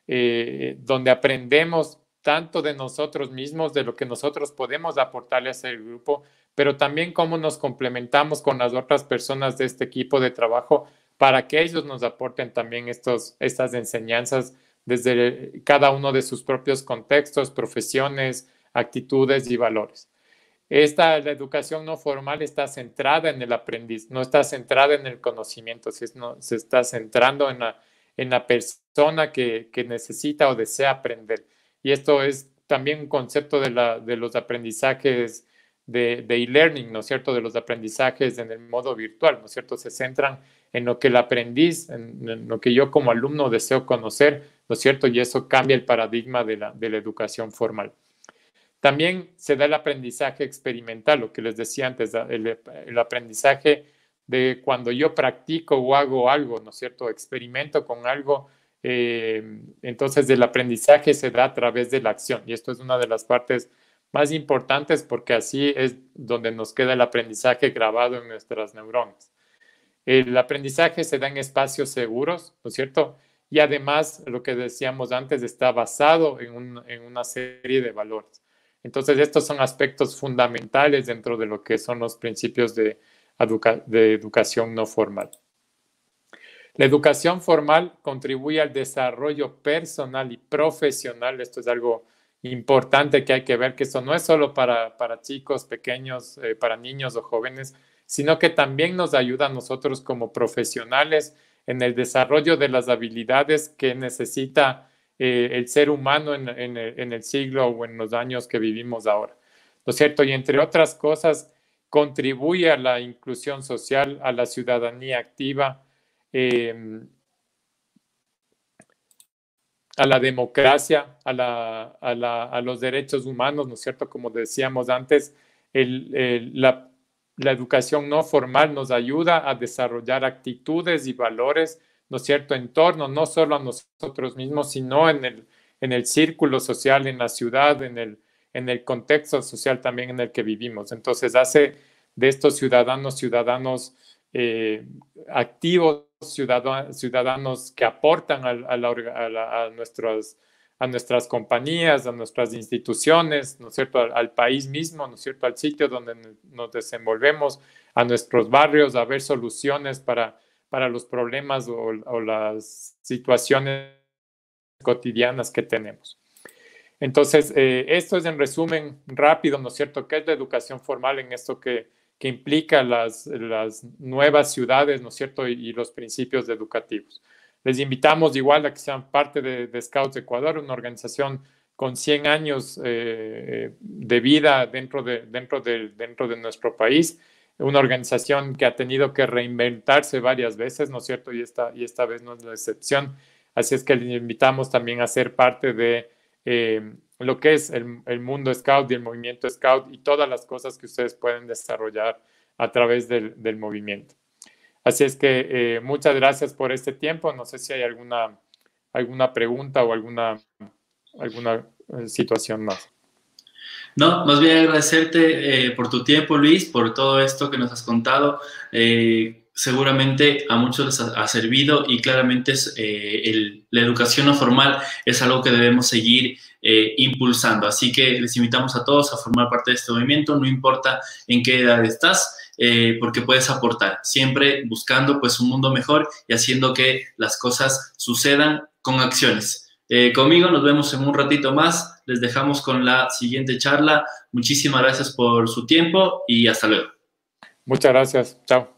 donde aprendemos tanto de nosotros mismos, de lo que nosotros podemos aportarle a ese grupo, pero también cómo nos complementamos con las otras personas de este equipo de trabajo para que ellos nos aporten también estas enseñanzas desde cada uno de sus propios contextos, profesiones, actitudes y valores. La educación no formal está centrada en el aprendiz, no está centrada en el conocimiento, se está centrando en la persona que necesita o desea aprender. Y esto es también un concepto de los aprendizajes de e-learning, ¿no es cierto?, de los aprendizajes en el modo virtual, ¿no es cierto?, se centran en lo que el aprendiz, en lo que yo como alumno deseo conocer, ¿no es cierto?, y eso cambia el paradigma de la educación formal. También se da el aprendizaje experimental, lo que les decía antes, el aprendizaje de cuando yo practico o hago algo, ¿no es cierto?, experimento con algo, entonces el aprendizaje se da a través de la acción, y esto es una de las partes más importantes porque así es donde nos queda el aprendizaje grabado en nuestras neuronas. El aprendizaje se da en espacios seguros, ¿no es cierto? Y además, lo que decíamos antes, está basado en una serie de valores. Entonces, estos son aspectos fundamentales dentro de lo que son los principios de educación no formal. La educación formal contribuye al desarrollo personal y profesional. Esto es algo importante que hay que ver, que esto no es solo para chicos pequeños, para niños o jóvenes, sino que también nos ayuda a nosotros como profesionales en el desarrollo de las habilidades que necesita el ser humano en el siglo o en los años que vivimos ahora, ¿no es cierto? Y entre otras cosas, contribuye a la inclusión social, a la ciudadanía activa, a la democracia, a los derechos humanos, ¿no es cierto? Como decíamos antes, la educación no formal nos ayuda a desarrollar actitudes y valores, ¿no es cierto?, en torno no solo a nosotros mismos, sino en el círculo social, en la ciudad, en el contexto social también en el que vivimos. Entonces hace de estos ciudadanos activos, ciudadanos que aportan a nuestras compañías, a nuestras instituciones, ¿no es cierto?, al país mismo, ¿no es cierto?, al sitio donde nos desenvolvemos, a nuestros barrios, a ver soluciones para los problemas o las situaciones cotidianas que tenemos. Entonces, esto es en resumen rápido, ¿no es cierto?, qué es la educación formal en esto que implica las nuevas ciudades, ¿no es cierto?, y los principios educativos. Les invitamos igual a que sean parte de Scouts Ecuador, una organización con 100 años de vida dentro de nuestro país, una organización que ha tenido que reinventarse varias veces, ¿no es cierto?, y esta vez no es la excepción. Así es que les invitamos también a ser parte de lo que es el mundo Scout y el movimiento Scout y todas las cosas que ustedes pueden desarrollar a través del movimiento. Así es que muchas gracias por este tiempo. No sé si hay alguna pregunta o alguna situación más. No, más bien agradecerte por tu tiempo, Luis, por todo esto que nos has contado. Seguramente a muchos les ha servido y claramente la educación no formal es algo que debemos seguir impulsando. Así que les invitamos a todos a formar parte de este movimiento, no importa en qué edad estás, porque puedes aportar, siempre buscando pues un mundo mejor y haciendo que las cosas sucedan con acciones. Conmigo nos vemos en un ratito más, les dejamos con la siguiente charla. Muchísimas gracias por su tiempo y hasta luego. Muchas gracias, chao.